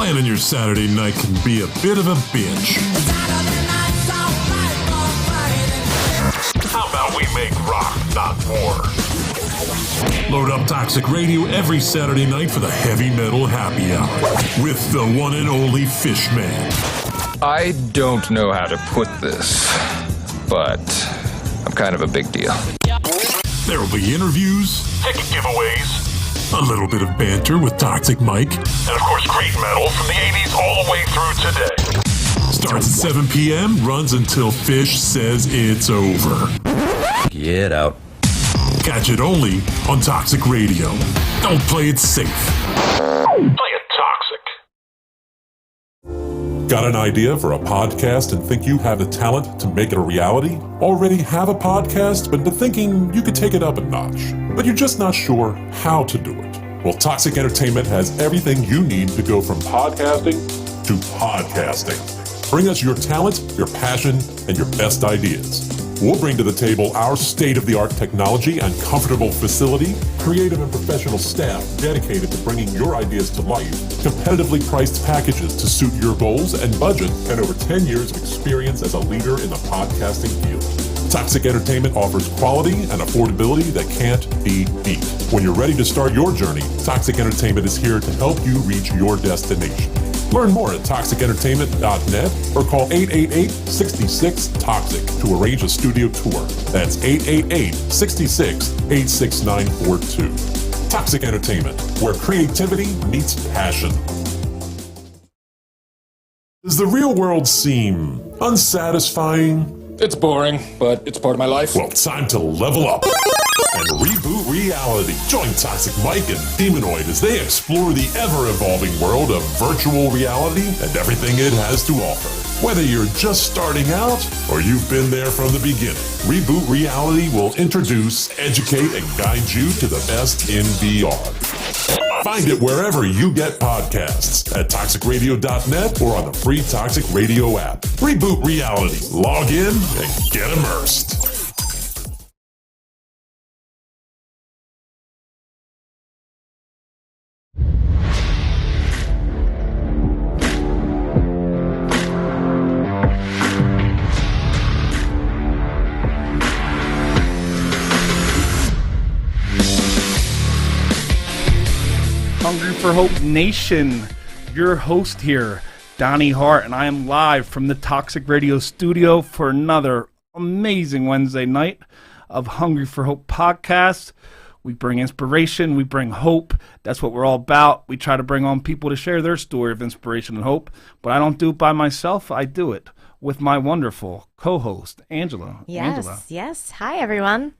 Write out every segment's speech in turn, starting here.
Planning your Saturday night can be a bit of a bitch. How about we make rock, not war? Load up Toxic Radio every Saturday night for the heavy metal happy hour with the one and only Fishman. I don't know how to put this, but I'm kind of a big deal. There will be interviews, ticket giveaways, a little bit of banter with Toxic Mike, and of course great metal from the 80s all the way through today. Starts at 7 p.m., runs until Fish says it's over. Get out. Catch it only on Toxic Radio. Don't play it safe. Play it toxic. Got an idea for a podcast and think you have the talent to make it a reality? Already have a podcast, but been thinking you could take it up a notch, but you're just not sure how to do it? Well, Toxic Entertainment has everything you need to go from podcasting to podcasting. Bring us your talent, your passion, and your best ideas. We'll bring to the table our state-of-the-art technology and comfortable facility, creative and professional staff dedicated to bringing your ideas to life, competitively priced packages to suit your goals and budget, and over 10 years of experience as a leader in the podcasting field. Toxic Entertainment offers quality and affordability that can't be beat. When you're ready to start your journey, Toxic Entertainment is here to help you reach your destination. Learn more at toxicentertainment.net or call 888-66-TOXIC to arrange a studio tour. That's 888-66-86942. Toxic Entertainment, where creativity meets passion. Does the real world seem unsatisfying? It's boring, but it's part of my life. Well, time to level up and reboot reality. Join Toxic Mike and Demonoid as they explore the ever-evolving world of virtual reality and everything it has to offer. Whether you're just starting out or you've been there from the beginning, Reboot Reality will introduce, educate, and guide you to the best in VR. Find it wherever you get podcasts, at toxicradio.net or on the free Toxic Radio app. Reboot Reality. Log in and get immersed. Hungry for Hope Nation, your host here, Donnie Hart, and I am live from the Toxic Radio studio for another amazing Wednesday night of Hungry for Hope podcast. We bring inspiration, we bring hope. That's what we're all about. We try to bring on people to share their story of inspiration and hope, but I don't do it by myself. I do it with my wonderful co-host, Angela. Yes. Hi, everyone.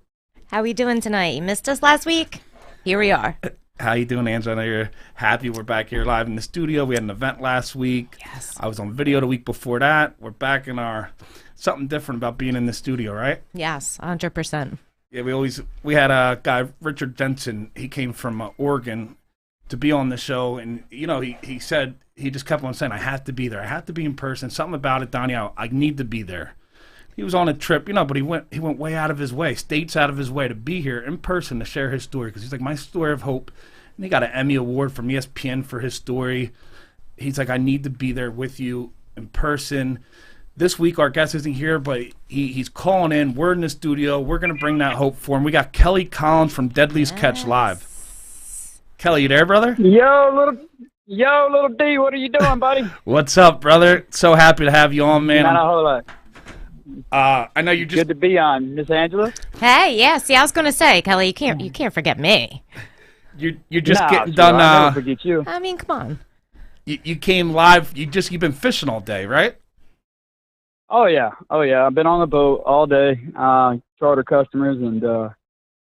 How are we doing tonight? You missed us last week? Here we are. How you doing, Angela? I know you're happy. We're back here live in the studio. We had an event last week. Yes. I was on video the week before that. We're back in our something different about being in the studio, right? Yes, 100%. Yeah, we had a guy, Richard Jensen. He came from Oregon to be on the show, and he said, he just kept on saying, I have to be there. I have to be in person. Something about it, Donnie. I need to be there. He was on a trip, but he went way out of his way, states out of his way to be here in person to share his story, because he's like, my story of hope. And he got an Emmy Award from ESPN for his story. He's like, I need to be there with you in person. This week, our guest isn't here, but he's calling in. We're in the studio. We're going to bring that hope for him. We got Kelly Collins from Deadliest Catch live. Kelly, you there, brother? Yo, little D, what are you doing, buddy? What's up, brother? So happy to have you on, man. Not a whole lot. I know you just good to be on, Miss Angela. Hey, yeah. See, I was going to say, Kelly, you can't forget me. You're just getting sure, done. I'll never forget you. I mean, come on. You came live. You've been fishing all day, right? Oh yeah. I've been on the boat all day, charter customers, and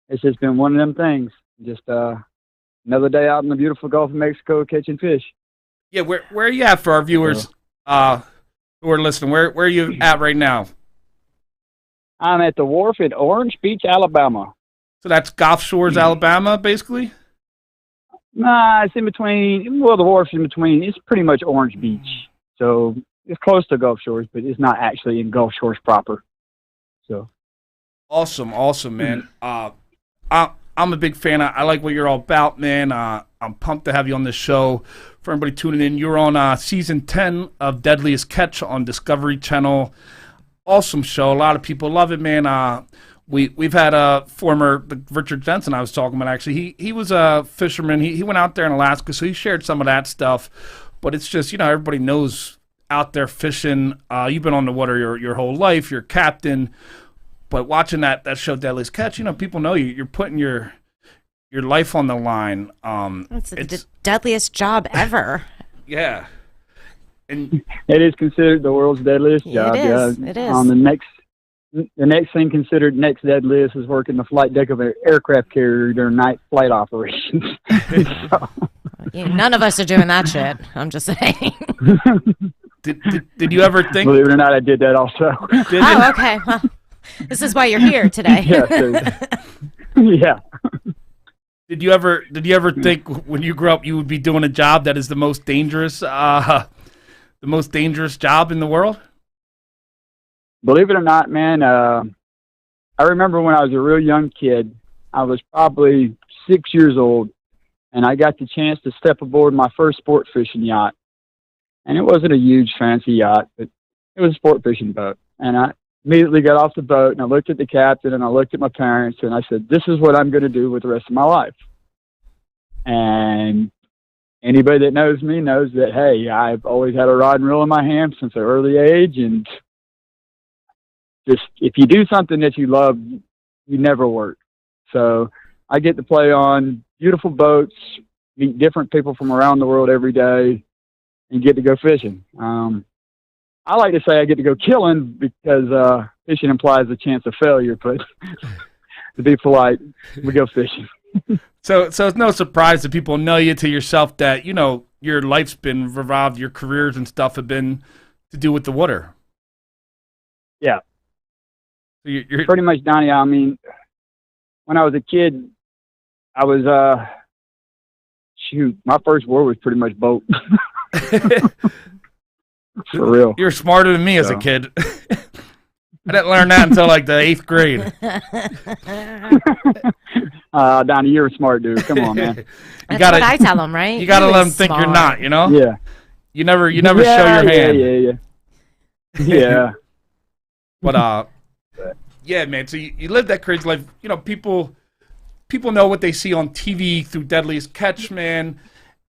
it's just been one of them things. Just another day out in the beautiful Gulf of Mexico catching fish. Yeah, where are you at for our viewers who are listening? Where are you at right now? I'm at the wharf at Orange Beach, Alabama. So that's Gulf Shores, Alabama, basically? Nah, it's in between. Well, the wharf's in between. It's pretty much Orange Beach. So it's close to Gulf Shores, but it's not actually in Gulf Shores proper. So awesome, man. I'm a big fan. I like what you're all about, man. I'm pumped to have you on the show. For everybody tuning in, you're on season 10 of Deadliest Catch on Discovery Channel. Awesome show. A lot of people love it, man. We've had Richard Jensen I was talking about, actually. He was a fisherman. He went out there in Alaska, so he shared some of that stuff. But it's just, everybody knows out there fishing. You've been on the water your whole life. You're a captain. But watching that show, Deadliest Catch, people know you're putting your life on the line. It's the deadliest job ever. Yeah. And it is considered the world's deadliest job. It is. The next thing considered next deadliest is working the flight deck of an aircraft carrier during night flight operations. So. None of us are doing that shit. I'm just saying. Did you ever think? Believe it or not, I did that also. Oh, okay. Well, this is why you're here today. Yeah. Did you ever think when you grew up you would be doing a job that is the most dangerous job in the world? Believe it or not, man, I remember when I was a real young kid, I was probably 6 years old, and I got the chance to step aboard my first sport fishing yacht. And it wasn't a huge fancy yacht, but it was a sport fishing boat. And I immediately got off the boat, and I looked at the captain, and I looked at my parents, and I said, this is what I'm going to do with the rest of my life. And anybody that knows me knows that, hey, I've always had a rod and reel in my hand since an early age, and just if you do something that you love, you never work. So I get to play on beautiful boats, meet different people from around the world every day, and get to go fishing. I like to say I get to go killing because fishing implies a chance of failure, but to be polite, we go fishing. So it's no surprise that people know you to yourself that, your life's been revolved, your careers and stuff have been to do with the water. Yeah. So you're pretty much, Donnie. I mean, when I was a kid, I was, my first word was pretty much boat. For real. You're smarter than me as a kid. I didn't learn that until like the 8th grade. Donnie, you're a smart dude. Come on, man. That's what I tell them, right? You gotta let them think you're not, Yeah. You never show your hand. Yeah. But yeah, man. So you live that crazy life. People know what they see on TV through Deadliest Catch, man.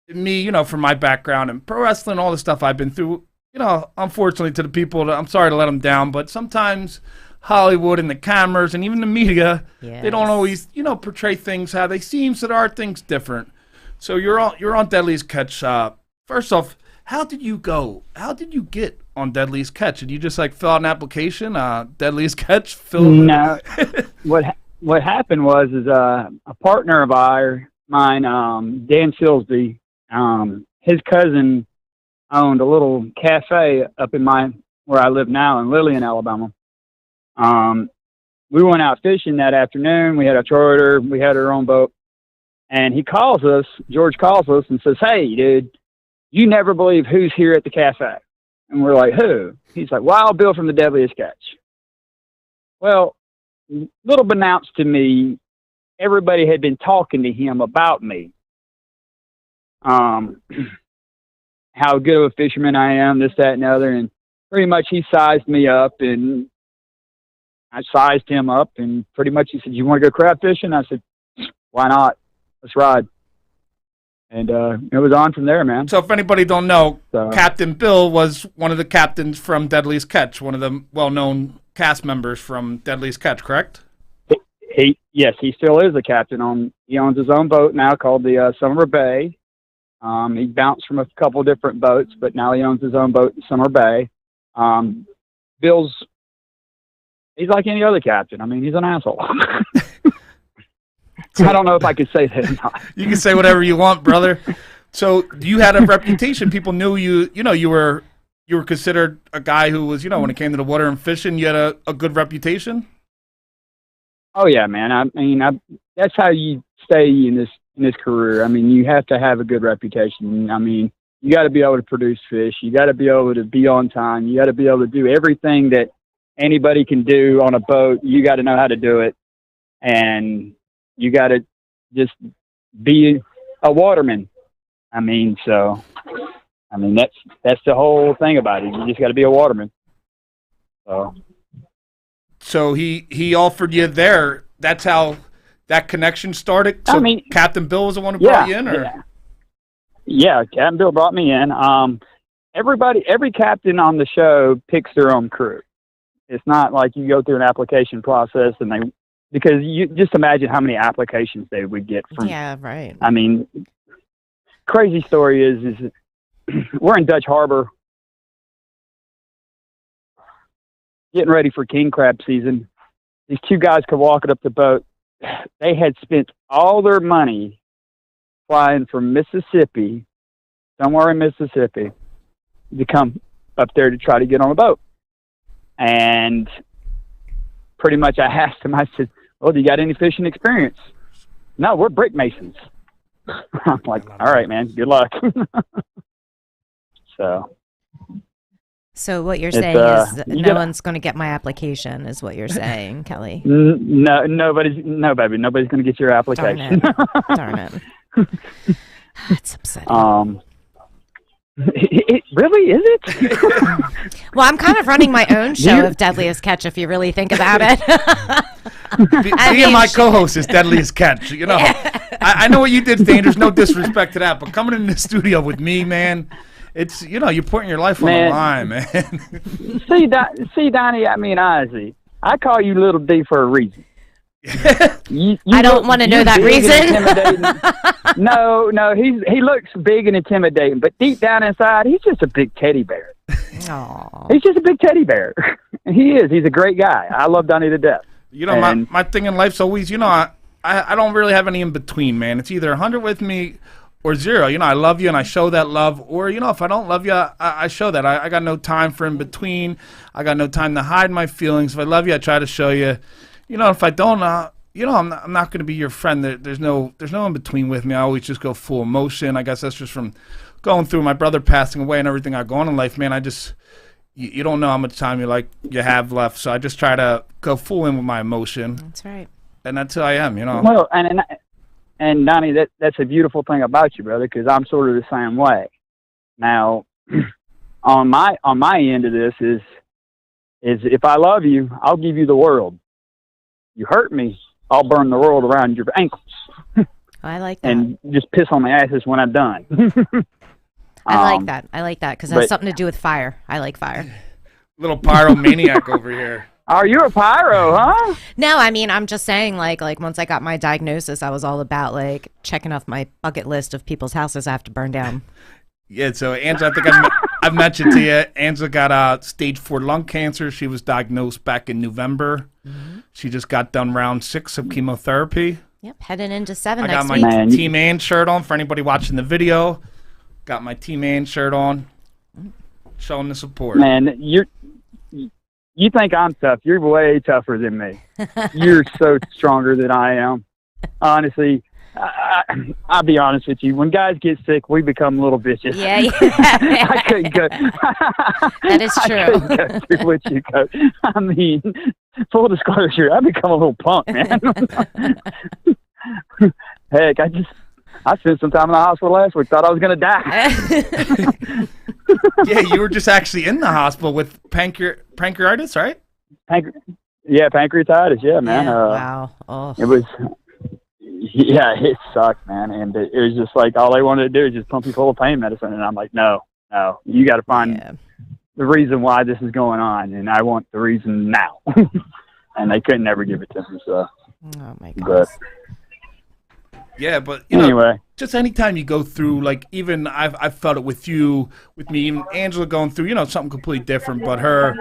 Me, from my background and pro wrestling, all the stuff I've been through. Unfortunately to the people, I'm sorry to let them down, but sometimes Hollywood and the cameras and even the media, they don't always, portray things how they seem. So there are things different. So you're on Deadliest Catch. First off, how did you go? How did you get on Deadliest Catch? Did you just fill out an application? Deadliest Catch? No. What happened was a partner of mine, Dan Silsby, his cousin owned a little cafe up in where I live now in Lillian, Alabama. We went out fishing that afternoon. We had a charter. We had our own boat. And George calls us and says, hey, dude, you never believe who's here at the cafe. And we're like, who? He's like, Wild Bill from the Deadliest Catch. Well, little unbeknownst to me, everybody had been talking to him about me. How good of a fisherman I am, this, that, and the other. And pretty much he sized me up, and I sized him up, and pretty much he said, you want to go crab fishing? I said, why not? Let's ride. And it was on from there, man. So if anybody don't know, Captain Bill was one of the captains from Deadliest Catch, one of the well-known cast members from Deadliest Catch, correct? Yes, he still is a captain. He owns his own boat now called the Summer Bay. He bounced from a couple different boats, but now he owns his own boat in Summer Bay. He's like any other captain. I mean, he's an asshole. I don't know if I could say that or not. You can say whatever you want, brother. So you had a reputation. People knew you. You were considered a guy who was, when it came to the water and fishing, you had a good reputation. Oh yeah, man. I mean, that's how you stay in this career. I mean, you have to have a good reputation. I mean, you got to be able to produce fish. You got to be able to be on time. You got to be able to do everything that anybody can do on a boat. You got to know how to do it, and you got to just be a waterman. I mean, that's the whole thing about it. You just got to be a waterman. So he offered you there. That's how that connection started. So Captain Bill was the one who brought you in, or? Yeah, Captain Bill brought me in. Every captain on the show picks their own crew. It's not like you go through an application process because you just imagine how many applications they would get from. Yeah, right. I mean, crazy story is we're in Dutch Harbor getting ready for king crab season. These two guys come walking up the boat. They had spent all their money flying from Mississippi, somewhere in Mississippi, to come up there to try to get on a boat. And pretty much I asked them, I said, well, do you got any fishing experience? No, we're brick masons. I'm like, all right, man, good luck. So what you're saying is that no one's going to get my application, is what you're saying, Kelly. No, nobody's going to get your application. Darn it. That's upsetting. It really is it? Well, I'm kind of running my own show of Deadliest Catch, if you really think about it. Being my co-host is Deadliest Catch. You know, I know what you did, Stan. There's no disrespect to that, but coming in the studio with me, man, it's, you're putting your life on the line, man. See, Donnie, I mean, honestly, I call you Little D for a reason. I don't want to know that reason. No, he looks big and intimidating, but deep down inside, he's just a big teddy bear. Aww. He's just a big teddy bear. He is. He's a great guy. I love Donnie to death. My thing in life's always, I don't really have any in between, man. It's either 100 with me or 0. I love you and I show that love. Or, if I don't love you, I show that. I got no time for in between. I got no time to hide my feelings. If I love you, I try to show you. If I don't, I'm not going to be your friend. There's no in between with me. I always just go full emotion. I guess that's just from going through my brother passing away and everything I go on in life, man. I just, you don't know how much time you have left. So I just try to go full in with my emotion. That's right. And that's who I am, Well, and Donnie, that's a beautiful thing about you, brother, because I'm sort of the same way. Now, on my end of this is if I love you, I'll give you the world. You hurt me, I'll burn the world around your ankles. I like that. And just piss on my asses when I'm done. I like that because it has something to do with fire. I like fire. Little pyromaniac over here. Are you a pyro, huh? No, I mean, I'm just saying, like once I got my diagnosis, I was all about checking off my bucket list of people's houses I have to burn down. Yeah, so Angela, I think I've mentioned to you, Angela got stage 4 lung cancer. She was diagnosed back in November. Mm-hmm. She just got done round 6 of chemotherapy. Yep, heading into 7 I next got week. my Team Ann shirt on for anybody watching the video. Got my Team Ann shirt on, showing the support. Man, you think I'm tough. You're way tougher than me. You're so stronger than I am. Honestly, I'll be honest with you. When guys get sick, we become little bitches. Yeah. I couldn't go. That is true. I couldn't go through what you go. I mean, full disclosure, I become a little punk, man. Heck, I spent some time in the hospital last week. Thought I was going to die. Yeah, you were just actually in the hospital with pancreatitis, right? Pancreatitis. Yeah, man. Yeah, wow. Oh. It was. Yeah, it sucked, man. And it was just like all they wanted to do is just pump you full of pain medicine. And I'm like, no, you got to find the reason why this is going on. And I want the reason now. And they couldn't ever give it to me. So. Oh, my God. Yeah, but anyway, just anytime you go through, even I've felt it with you, with me, even Angela going through, something completely different, but her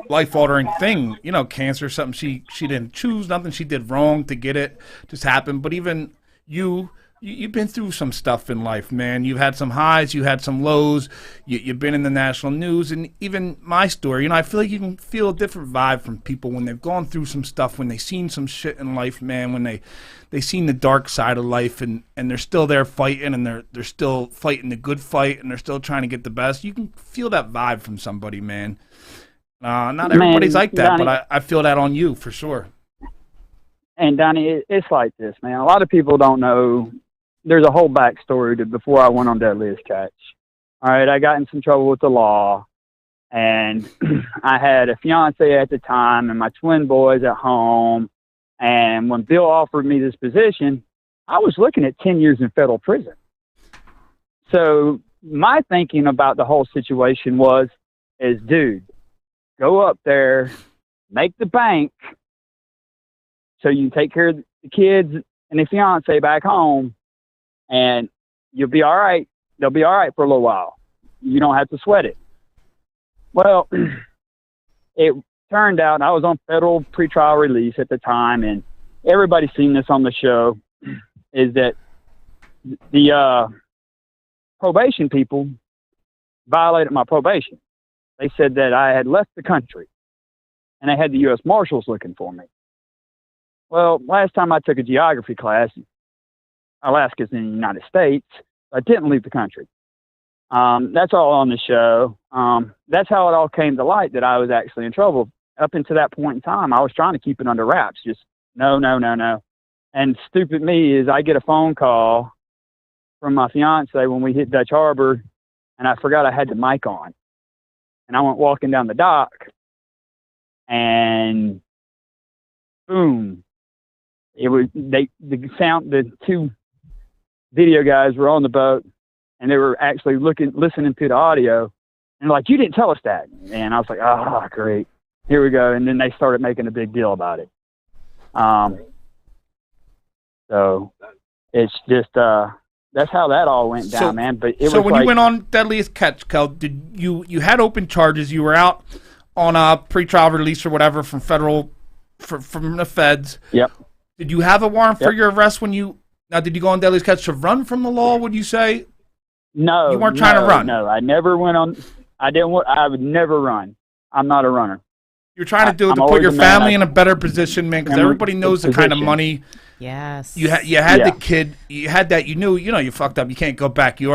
life-altering thing, cancer, something she didn't choose, nothing she did wrong to get it, just happened. But even you've been through some stuff in life, man. You've had some highs, you had some lows, you've been in the national news, and even my story, I feel like you can feel a different vibe from people when they've gone through some stuff, when they've seen some shit in life, man, when they seen the dark side of life, and they're still there fighting, and they're still fighting the good fight, and they're still trying to get the best. You can feel that vibe from somebody, man. Not everybody's like that, Donnie, but I feel that on you for sure. And Donnie, it's like this, man. A lot of people don't know. There's a whole backstory to before I went on Deadliest Catch. All right, I got in some trouble with the law, and I had a fiance at the time and my twin boys at home. And when Bill offered me this position, I was looking at 10 years in federal prison. So my thinking about the whole situation is, dude, go up there, make the bank, so you can take care of the kids and the fiance back home, and you'll be all right. They'll be all right for a little while. You don't have to sweat it. Well, it turned out I was on federal pretrial release at the time, and everybody's seen this on the show, is that the probation people violated my probation. They said that I had left the country, and they had the U.S. Marshals looking for me. Well, last time I took a geography class, Alaska's in the United States. I didn't leave the country. That's all on the show. That's how it all came to light that I was actually in trouble. Up until that point in time, I was trying to keep it under wraps. Just no. And stupid me is I get a phone call from my fiance when we hit Dutch Harbor, and I forgot I had the mic on. And I went walking down the dock, and boom. It was the two video guys were on the boat, and they were actually listening to the audio, and like, you didn't tell us that. And I was like, oh, great, here we go. And then they started making a big deal about it. So it's just that's how that all went down, man. But it so was when you went on Deadliest Catch, Kel, did you had open charges? You were out on a pretrial release or whatever from from the feds. Yep. Did you have a warrant for your arrest when you? Now, did you go on Deadliest Catch to run from the law? Would you say? No, you weren't trying to run. No, I never went on. I didn't. I would never run. I'm not a runner. You're trying to do it to put your family in a better position, man, because everybody knows the kind of money. Yes. You had the kid. You had that. You knew. You fucked up. You can't go back. You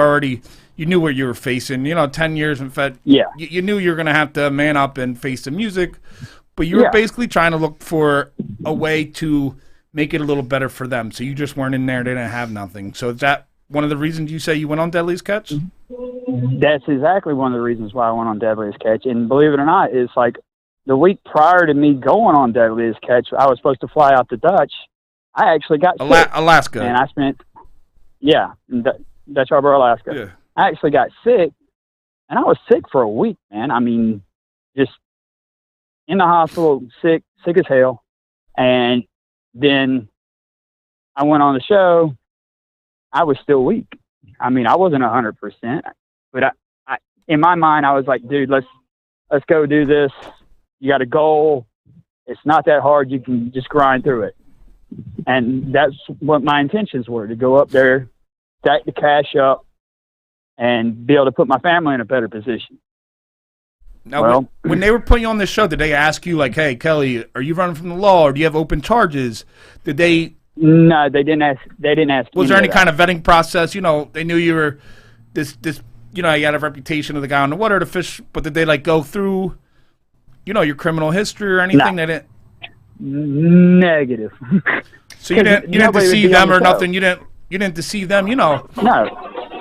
knew what you were facing. 10 years in Fed. Yeah. You knew you were going to have to man up and face the music, but you were basically trying to look for a way to make it a little better for them. So you just weren't in there. They didn't have nothing. So is that one of the reasons you say you went on Deadliest Catch? That's exactly one of the reasons why I went on Deadliest Catch. And believe it or not, it's like the week prior to me going on Deadliest Catch, I was supposed to fly out to Dutch. I actually got sick. Alaska. And I spent, in Dutch Harbor, Alaska. Yeah. I actually got sick, and I was sick for a week, man. I mean, just in the hospital, sick as hell. And then I went on the show. I was still weak. I mean, I wasn't 100%, but I in my mind, I was like, dude, let's go do this. You got a goal. It's not that hard. You can just grind through it. And that's what my intentions were, to go up there, stack the cash up, and be able to put my family in a better position. Now, when they were putting you on this show, did they ask you, like, hey, Kelly, are you running from the law, or do you have open charges? Did they? No, they didn't ask. Was there any kind of vetting process? They knew you were this. You had a reputation of the guy on the water, the fish. But did they go through, your criminal history or anything? No. They didn't. Negative. So you didn't deceive them or nothing. You didn't deceive them. No.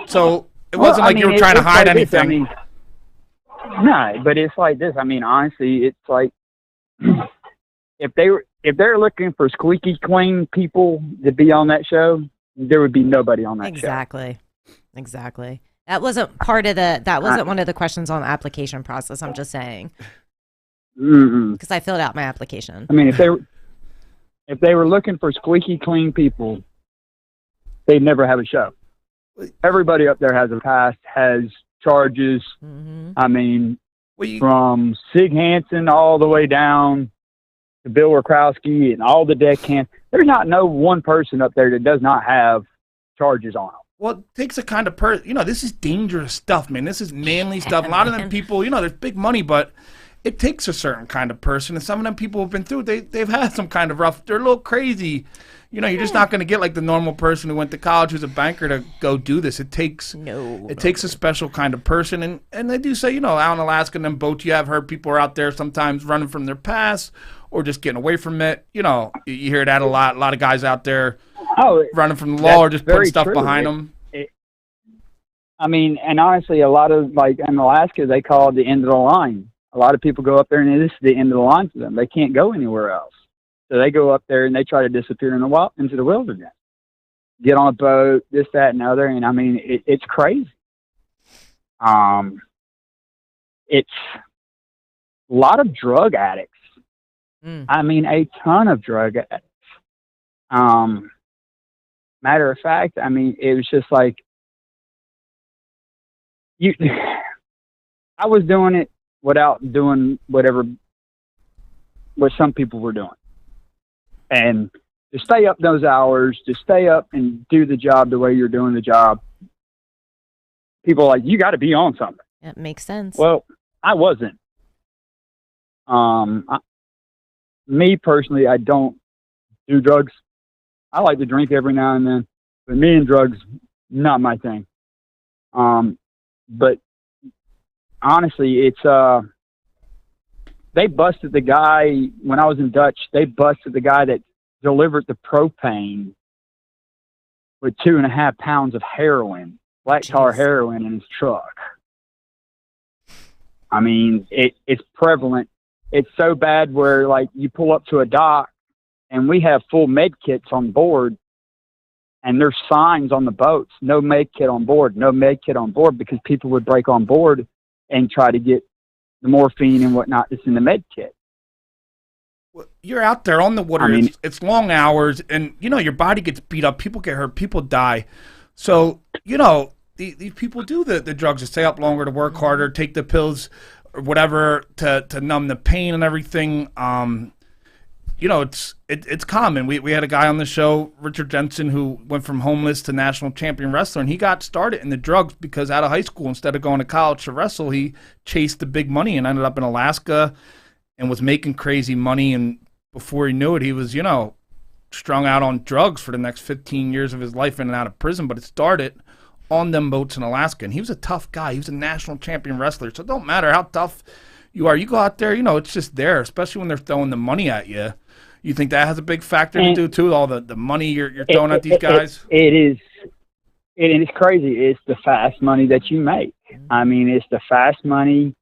So it wasn't like you were trying to hide anything. No, but it's like this. I mean, honestly, it's like if they're looking for squeaky clean people to be on that show, there would be nobody on that show. Exactly. That wasn't part of that wasn't one of the questions on the application process. I'm just saying. Because I filled out my application. I mean, if they were looking for squeaky clean people, they'd never have a show. Everybody up there has a past, has charges. Mm-hmm. I mean, from Sig Hansen all the way down to Bill Wachowski and all the deckhands. There's not one person up there that does not have charges on them. Well, it takes a kind of person. This is dangerous stuff, man. This is manly stuff. A lot of them people, there's big money, but it takes a certain kind of person, and some of them people have been through. They've had some kind of rough. They're a little crazy. You know, you're just not going to get like the normal person who went to college who's a banker to go do this. It takes takes a special kind of person, and they do say, you know, out in Alaska and them boats, you have heard people are out there sometimes running from their past or just getting away from it. You know, you hear that a lot. A lot of guys out there running from the law or just putting stuff behind them. I mean, and honestly, a lot of, like, in Alaska, they call it the end of the line. A lot of people go up there, and this is the end of the line for them. They can't go anywhere else. So they go up there, and they try to disappear into the wilderness. Get on a boat, this, that, and other, and, I mean, it's crazy. It's a lot of drug addicts. I mean, a ton of drug addicts. Matter of fact, I mean, it was just like, I was doing it without doing what some people were doing. And to stay up those hours, to stay up and do the job the way you're doing the job, people are like, you got to be on something. That makes sense. Well, I wasn't. Me personally, I don't do drugs. I like to drink every now and then, but me and drugs, not my thing. But honestly, it's they busted the guy when I was in Dutch. They busted the guy that delivered the propane with 2.5 pounds of heroin, black tar heroin, in his truck. I mean, it's prevalent. It's so bad where, like, you pull up to a dock, and we have full med kits on board. And there's signs on the boats, no med kit on board, no med kit on board, because people would break on board and try to get the morphine and whatnot that's in the med kit. Well, you're out there on the water. I mean, it's long hours, and, you know, your body gets beat up. People get hurt. People die. So, you know, these people do the drugs to stay up longer, to work harder, take the pills or whatever to numb the pain and everything. You know, it's common. We had a guy on the show, Richard Jensen, who went from homeless to national champion wrestler, and he got started in the drugs because out of high school, instead of going to college to wrestle, he chased the big money and ended up in Alaska and was making crazy money. And before he knew it, he was, you know, strung out on drugs for the next 15 years of his life in and out of prison. But it started on them boats in Alaska, and he was a tough guy. He was a national champion wrestler, so it don't matter how tough you are. You go out there, you know, it's just there, especially when they're throwing the money at you. You think that has a big factor to do too, all the money you're throwing at these guys? It is crazy. It's the fast money that you make. I mean, it's the fast money.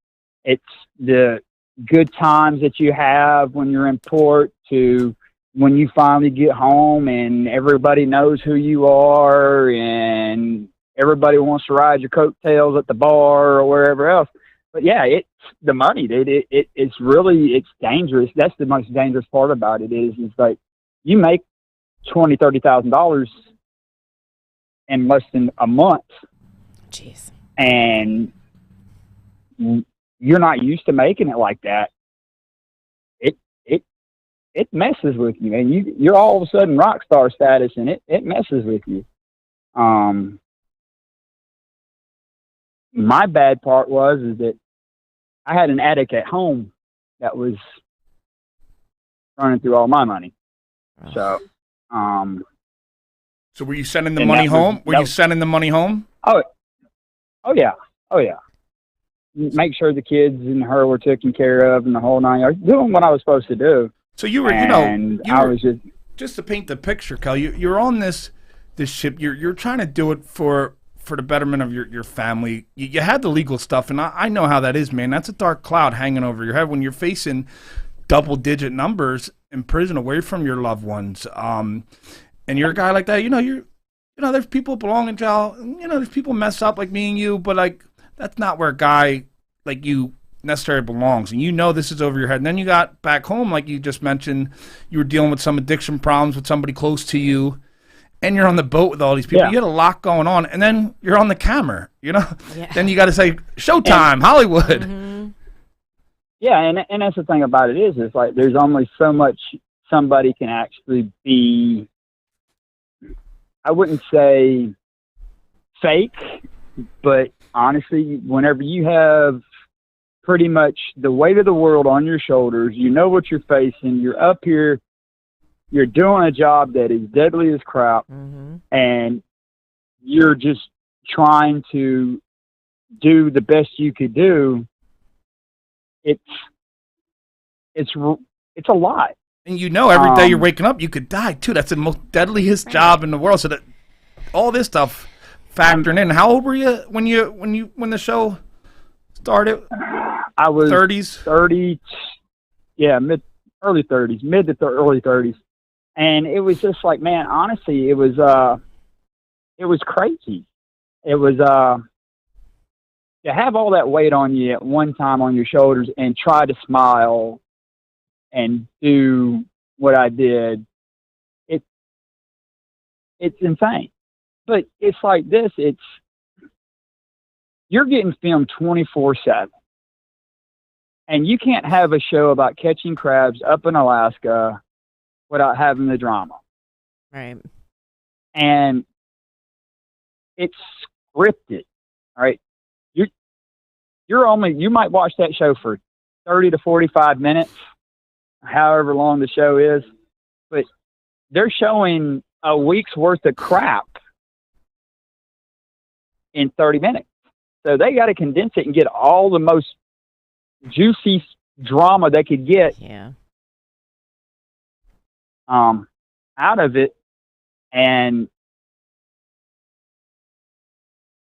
It's the good times that you have when you're in port to when you finally get home and everybody knows who you are and everybody wants to ride your coattails at the bar or wherever else. But yeah, it's the money, dude. It's dangerous. That's the most dangerous part about it is like you make $20,000-$30,000 in less than a month. Jeez. And you're not used to making it like that. It messes with you, and you're all of a sudden rock star status, and it messes with you. My bad part is that I had an addict at home that was running through all my money. So, so were you sending the money home? Were you sending the money home? Oh yeah. Make sure the kids and her were taken care of and the whole 9 yards. Doing what I was supposed to do. So you were, I was just to paint the picture, Kel. You're on this ship. You're trying to do it for the betterment of your family. You had the legal stuff, and I know how that is, man. That's a dark cloud hanging over your head when you're facing double-digit numbers in prison away from your loved ones. And you're a guy like that. There's people belong in jail. There's people mess up like me and you, but like that's not where a guy like you necessarily belongs. And this is over your head. And then you got back home, like you just mentioned, you were dealing with some addiction problems with somebody close to you. And you're on the boat with all these people. Yeah. You had a lot going on. And then you're on the camera, Yeah. Then you got to say, Showtime, Hollywood. Mm-hmm. Yeah, and that's the thing about it is like there's only so much somebody can actually be, I wouldn't say fake, but honestly, whenever you have pretty much the weight of the world on your shoulders. You know what you're facing. You're up here. You're doing a job that is deadly as crap, and you're just trying to do the best you could do. It's a lot. And you know, every day you're waking up, you could die too. That's the most deadliest job in the world. So that all this stuff factoring in. How old were you when the show started? I was 30s. 30. Yeah, early 30s, mid to early 30s, and it was just like, man, honestly, it was crazy. It was to have all that weight on you at one time on your shoulders and try to smile and do what I did. It's insane. But it's like this, you're getting filmed 24/7. And you can't have a show about catching crabs up in Alaska without having the drama. Right. And it's scripted. All right. You might watch that show for 30 to 45 minutes, however long the show is, but they're showing a week's worth of crap in 30 minutes. So they got to condense it and get all the most juicy drama they could get out of it. And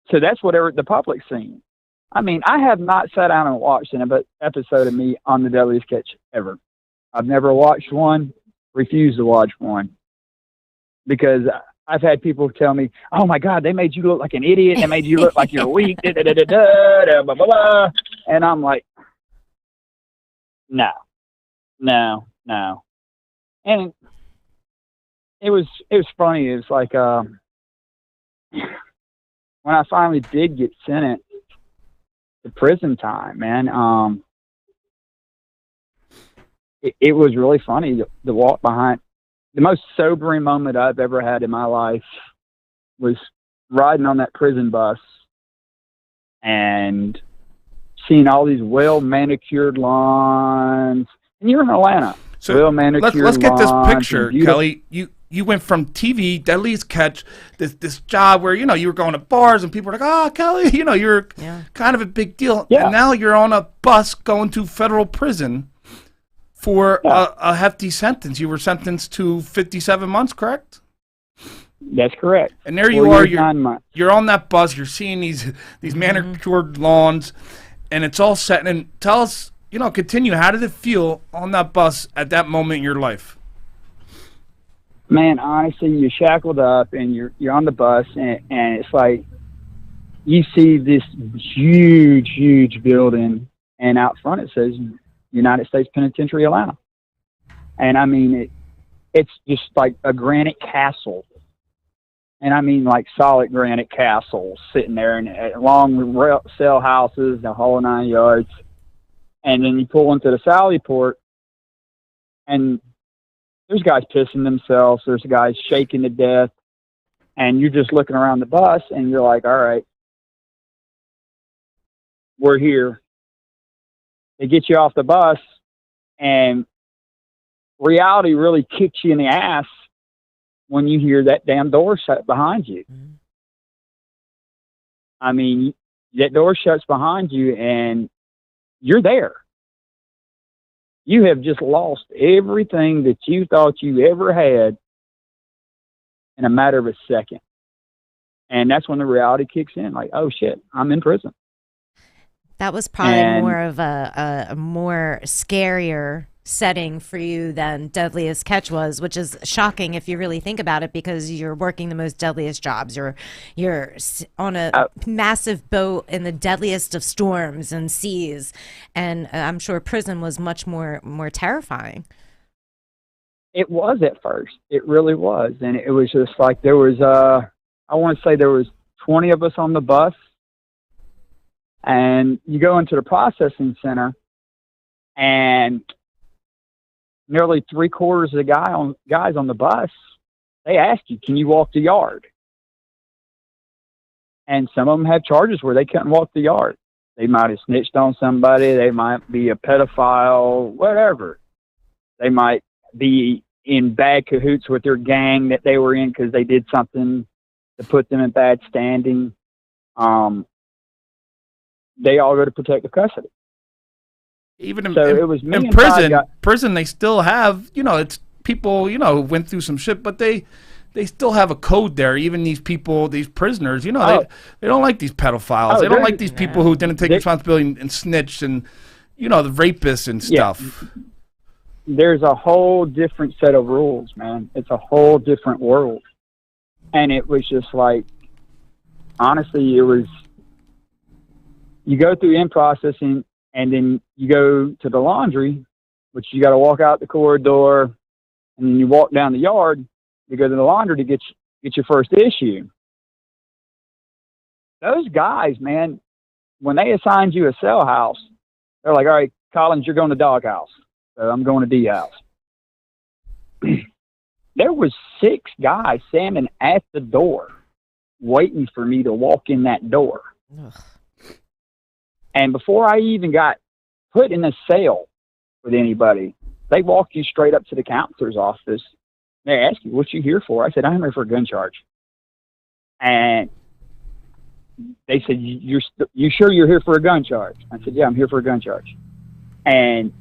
so that's whatever the public's seen. I mean, I have not sat down and watched an episode of me on the Deadliest Catch ever. I've never watched one, refused to watch one, because I've had people tell me, "Oh my God, they made you look like an idiot. They made you look like you're weak." Blah, blah, blah. And I'm like, no. And it was funny. It was like when I finally did get sentenced to prison time, man. It was really funny to walk behind. The most sobering moment I've ever had in my life was riding on that prison bus and seeing all these well-manicured lawns. And you're in Atlanta. So well-manicured let's get this lawns, picture, Kelly. You went from TV, Deadliest Catch, this job where, you were going to bars and people were like, "Oh, Kelly," you're kind of a big deal. Yeah. And now you're on a bus going to federal prison for a hefty sentence. You were sentenced to 57 months, correct? That's correct. And there 4 you are. years, 9 months. You're on that bus. You're seeing these manicured lawns, and it's all set. And tell us, continue. How did it feel on that bus at that moment in your life? Man, honestly, you're shackled up and you're on the bus, and it's like you see this huge building, and out front it says United States Penitentiary, Atlanta. And I mean, it's just like a granite castle. And I mean, like solid granite castles sitting there, and long cell houses, the whole 9 yards. And then you pull into the Sally Port, and there's guys pissing themselves. There's guys shaking to death. And you're just looking around the bus, and you're like, all right, we're here. They get you off the bus, and reality really kicks you in the ass when you hear that damn door shut behind you. I mean, that door shuts behind you, and you're there. You have just lost everything that you thought you ever had in a matter of a second. And that's when the reality kicks in, like, oh shit, I'm in prison. That was probably more of a more scarier setting for you than Deadliest Catch was, which is shocking if you really think about it, because you're working the most deadliest jobs. You're on a massive boat in the deadliest of storms and seas, and I'm sure prison was much more terrifying. It was at first. It really was. And it was just like there was, I want to say there was 20 of us on the bus. And you go into the processing center, and nearly 3/4 of the guys on the bus, they ask you, can you walk the yard? And some of them had charges where they couldn't walk the yard. They might have snitched on somebody. They might be a pedophile, whatever. They might be in bad cahoots with their gang that they were in because they did something to put them in bad standing. They all go to protective custody. Even it was me in and prison, they still have, it's people, who went through some shit, but they still have a code there. Even these people, these prisoners, they don't like these pedophiles. They don't like these people who didn't take responsibility and snitched and, the rapists and stuff. There's a whole different set of rules, man. It's a whole different world. And it was just like, honestly, you go through in processing, and then you go to the laundry, which you got to walk out the corridor, and then you walk down the yard. You go to the laundry to get your first issue. Those guys, man, when they assigned you a cell house, they're like, all right, Collins, you're going to dog house. So I'm going to D house. There was 6 guys standing at the door waiting for me to walk in that door. Ugh. And before I even got put in a cell with anybody, they walk you straight up to the counselor's office. They ask you, what you here for? I said, I'm here for a gun charge. And they said, you sure you're here for a gun charge? I said, yeah, I'm here for a gun charge. And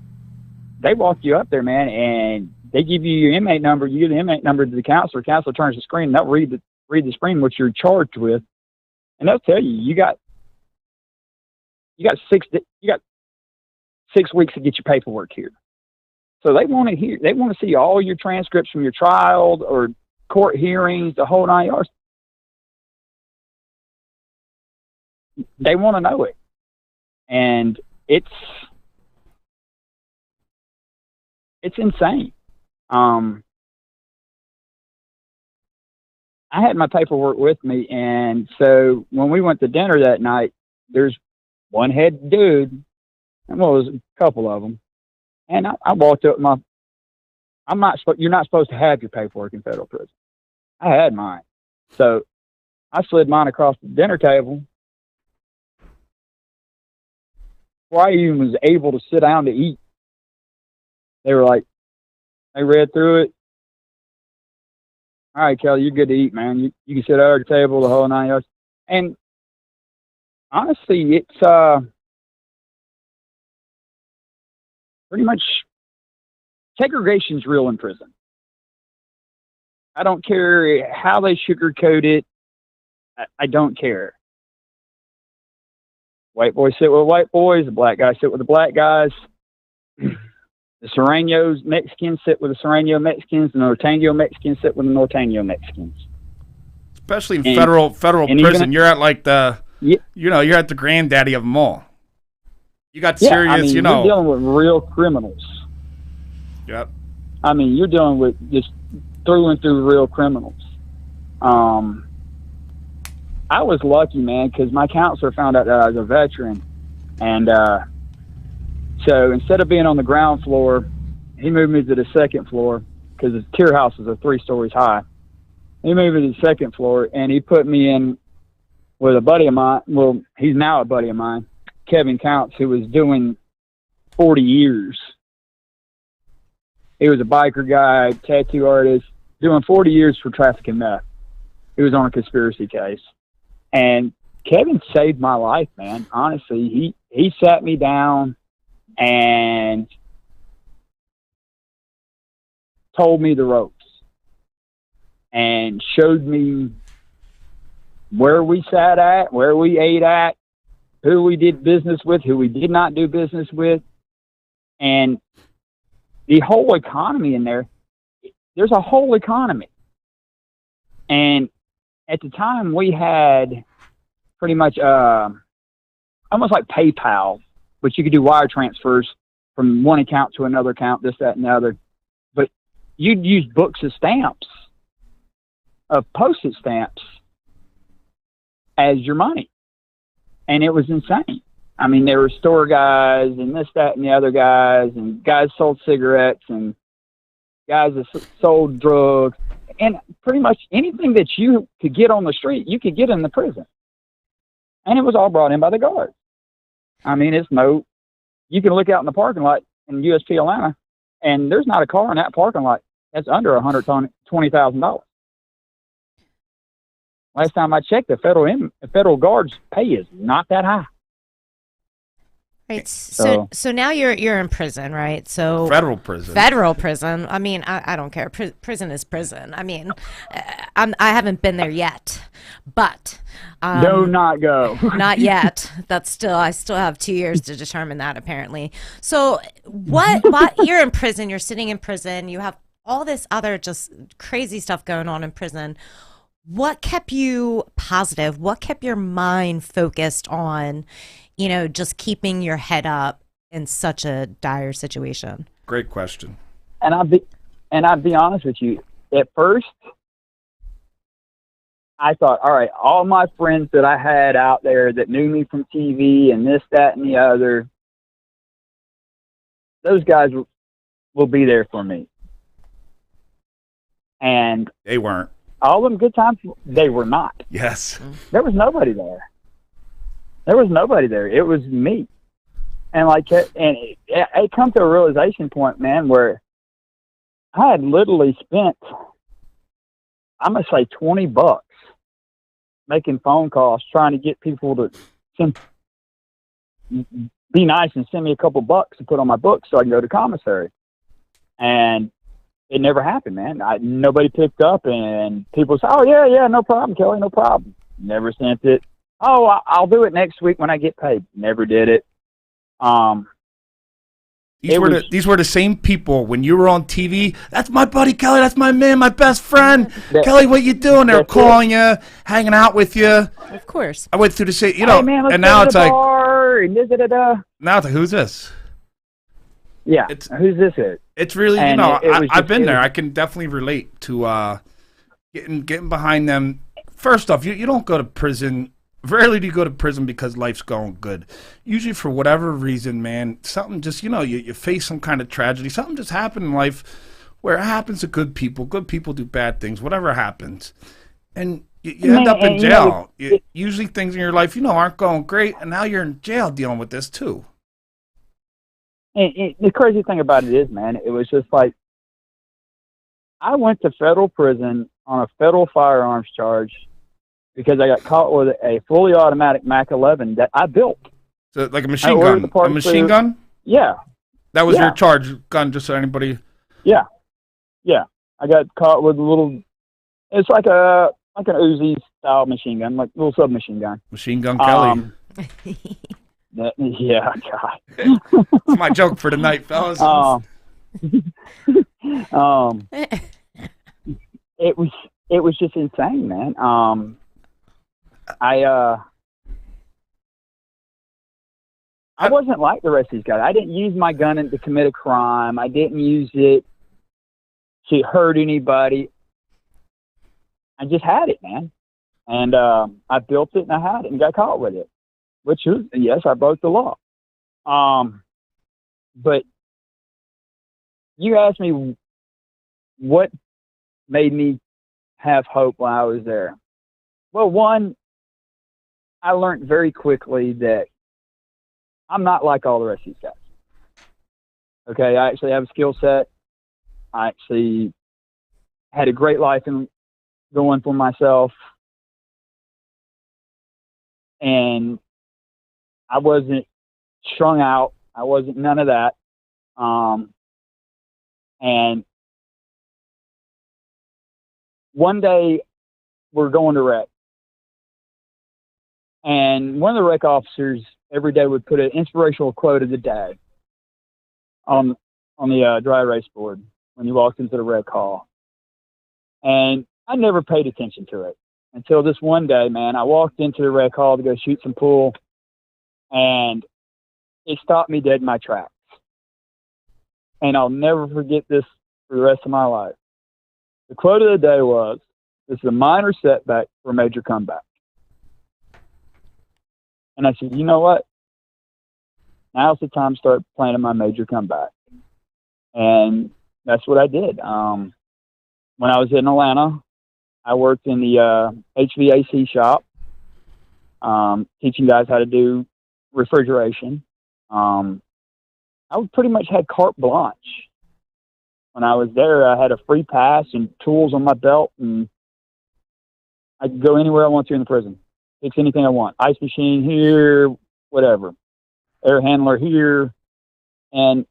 they walk you up there, man, and they give you your inmate number. You give the inmate number to the counselor. Counselor turns the screen, and they'll read the screen what you're charged with. And they'll tell you, you got 6 weeks to get your paperwork here. So they want to see all your transcripts from your trial or court hearings, the whole 9 yards. They want to know it. And it's insane. I had my paperwork with me, and so when we went to dinner that night, there's one head dude, and well, there's a couple of them, and I walked up you're not supposed to have your paperwork in federal prison. I had mine, so I slid mine across the dinner table. Before I even was able to sit down to eat, they were like, they read through it. All right, Kelly, you're good to eat, man. You can sit at the table the whole 9 yards. And honestly, it's pretty much segregation's real in prison. I don't care how they sugarcoat it. I don't care. White boys sit with white boys. The black guys sit with the black guys. The Sureños Mexicans sit with the Sureño Mexicans. The Norteño Mexicans sit with the Norteño Mexicans. Especially in federal prison, you're at like you're at the granddaddy of them all. You got serious, you're dealing with real criminals. Yep. I mean, you're dealing with just through and through real criminals. I was lucky, man, because my counselor found out that I was a veteran, and so instead of being on the ground floor, he moved me to the second floor because the tier houses are 3 stories high. He moved me to the second floor, and he put me in with a buddy of mine. Well, he's now a buddy of mine, Kevin Counts, who was doing 40 years. He was a biker guy, tattoo artist, doing 40 years for trafficking meth. He was on a conspiracy case. And Kevin saved my life, man. Honestly, he sat me down and told me the ropes and showed me where we sat at, where we ate at, who we did business with, who we did not do business with. And the whole economy in there, there's a whole economy. And at the time we had pretty much almost like PayPal, but you could do wire transfers from one account to another account, this, that, and the other. But you'd use books of stamps, of postage stamps, as your money. And it was insane. I mean, there were store guys and this, that, and the other guys, and guys sold cigarettes, and guys that sold drugs. And pretty much anything that you could get on the street, you could get in the prison. And it was all brought in by the guards. I mean, it's no. You can look out in the parking lot in USP Atlanta, and there's not a car in that parking lot that's under $120,000. Last time I checked, the federal guards' pay is not that high. Right. So now you're in prison, right? So Federal prison. Federal prison. I mean, I don't care. Prison is prison. I mean, I haven't been there yet, but Do not go. not yet. I still have 2 years to determine that, apparently. So what you're in prison, you're sitting in prison, you have all this other just crazy stuff going on in prison. What kept you positive? What kept your mind focused on, just keeping your head up in such a dire situation? Great question. And I'll be honest with you. At first, I thought, all right, all my friends that I had out there that knew me from TV and this, that, and the other, those guys will be there for me. And They weren't. all them good times, they were not. Yes. There was nobody there. There was nobody there. It was me. And it come to a realization point, man, where I had literally spent, I'm going to say $20 making phone calls, trying to get people to be nice and send me a couple bucks to put on my books so I can go to commissary. And it never happened, man. Nobody picked up, and people say, oh, yeah, no problem, Kelly, no problem. Never sent it. Oh, I'll do it next week when I get paid. Never did it. These were the same people when you were on TV. That's my buddy Kelly. That's my man, my best friend. Kelly, what you doing? They're calling you, hanging out with you. Of course. I went through the same, Hey, man, let's and go now to it's the like, bar and da-da-da-da. now it's like, who's this? Yeah, who's this is? It's really, And I've been there. I can definitely relate to getting behind them. First off, you don't go to prison. Rarely do you go to prison because life's going good. Usually for whatever reason, man, something just, you face some kind of tragedy. Something just happened in life where it happens to good people. Good people do bad things, whatever happens. And you end up in jail. Usually things in your life, aren't going great, and now you're in jail dealing with this too. And the crazy thing about it is, man, it was just like, I went to federal prison on a federal firearms charge because I got caught with a fully automatic Mac 11 that I built. So like a machine gun? A machine gun? Yeah. That was your charge gun, just so anybody... Yeah. I got caught with a little... It's like an Uzi-style machine gun, like a little submachine gun. Machine Gun Kelly. Yeah, God. That's my joke for tonight, fellas. It was just insane, man. I wasn't like the rest of these guys. I didn't use my gun to commit a crime. I didn't use it to hurt anybody. I just had it, man. And I built it and I had it and got caught with it. Which is, yes, I broke the law. But you asked me what made me have hope while I was there. Well, one, I learned very quickly that I'm not like all the rest of these guys. Okay, I actually have a skill set. I actually had a great life going for myself. And I wasn't strung out. I wasn't none of that. And one day we're going to rec. And one of the rec officers every day would put an inspirational quote of the day on the dry erase board when you walked into the rec hall. And I never paid attention to it until this one day, man. I walked into the rec hall to go shoot some pool, and it stopped me dead in my tracks. And I'll never forget this for the rest of my life. The quote of the day was, "This is a minor setback for a major comeback." And I said, you know what? Now's the time to start planning my major comeback. And that's what I did. When I was in Atlanta, I worked in the HVAC shop, teaching guys how to do refrigeration. I pretty much had carte blanche. When I was there, I had a free pass and tools on my belt, and I could go anywhere I want to in the prison. Fix anything I want. Ice machine here, whatever. Air handler here. And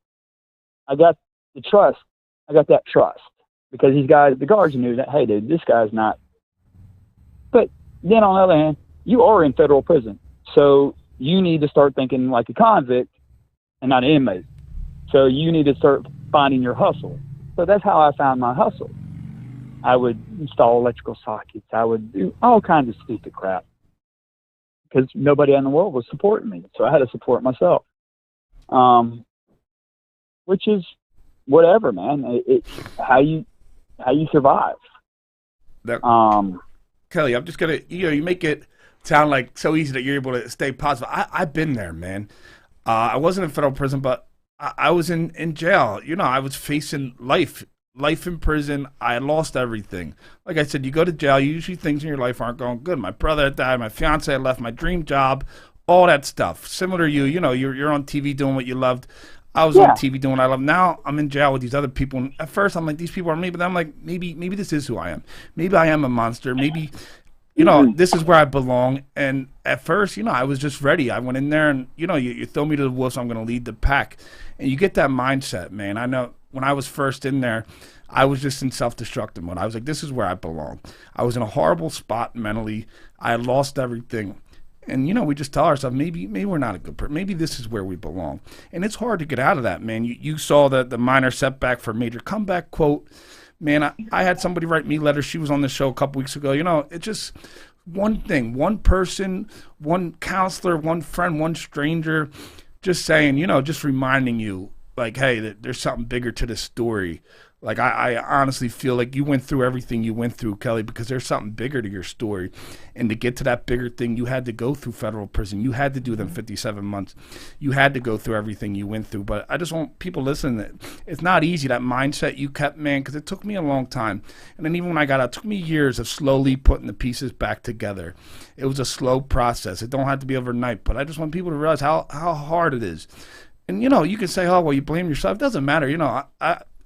I got the trust. I got that trust because these guys, the guards knew that, hey, dude, this guy's not. But then on the other hand, you are in federal prison. So you need to start thinking like a convict and not an inmate. So you need to start finding your hustle. So that's how I found my hustle. I would install electrical sockets. I would do all kinds of stupid crap because nobody in the world was supporting me. So I had to support myself, which is whatever, man. It's how you survive. Kelly, I'm just gonna, you make it sound like so easy that you're able to stay positive. I've been there, man. I wasn't in federal prison, but I was in jail. I was facing life in prison. I lost everything. Like I said, you go to jail, usually things in your life aren't going good. My brother had died, my fiance had left, my dream job, all that stuff. Similar to you, you're on TV doing what you loved. I was on TV doing what I love. Now I'm in jail with these other people. And at first I'm like, these people are me, but then I'm like, maybe this is who I am. Maybe I am a monster. Maybe, this is where I belong. And at first, I was just ready. I went in there and, you throw me to the wolves, I'm going to lead the pack. And you get that mindset, man. I know when I was first in there, I was just in self-destructive mode. I was like, this is where I belong. I was in a horrible spot mentally. I had lost everything. And, we just tell ourselves, maybe we're not a good person. Maybe this is where we belong. And it's hard to get out of that, man. You saw the minor setback for major comeback quote. Man, I had somebody write me letters. She was on the show a couple weeks ago. It's just one thing, one person, one counselor, one friend, one stranger, just saying, just reminding you, like, hey, there's something bigger to this story. Like, I honestly feel like you went through everything you went through, Kelly, because there's something bigger to your story. And to get to that bigger thing, you had to go through federal prison. You had to do them 57 months. You had to go through everything you went through. But I just want people listening, it's not easy, that mindset you kept, man, because it took me a long time. And then even when I got out, it took me years of slowly putting the pieces back together. It was a slow process. It don't have to be overnight. But I just want people to realize how hard it is. And, you can say, oh, well, you blame yourself. It doesn't matter.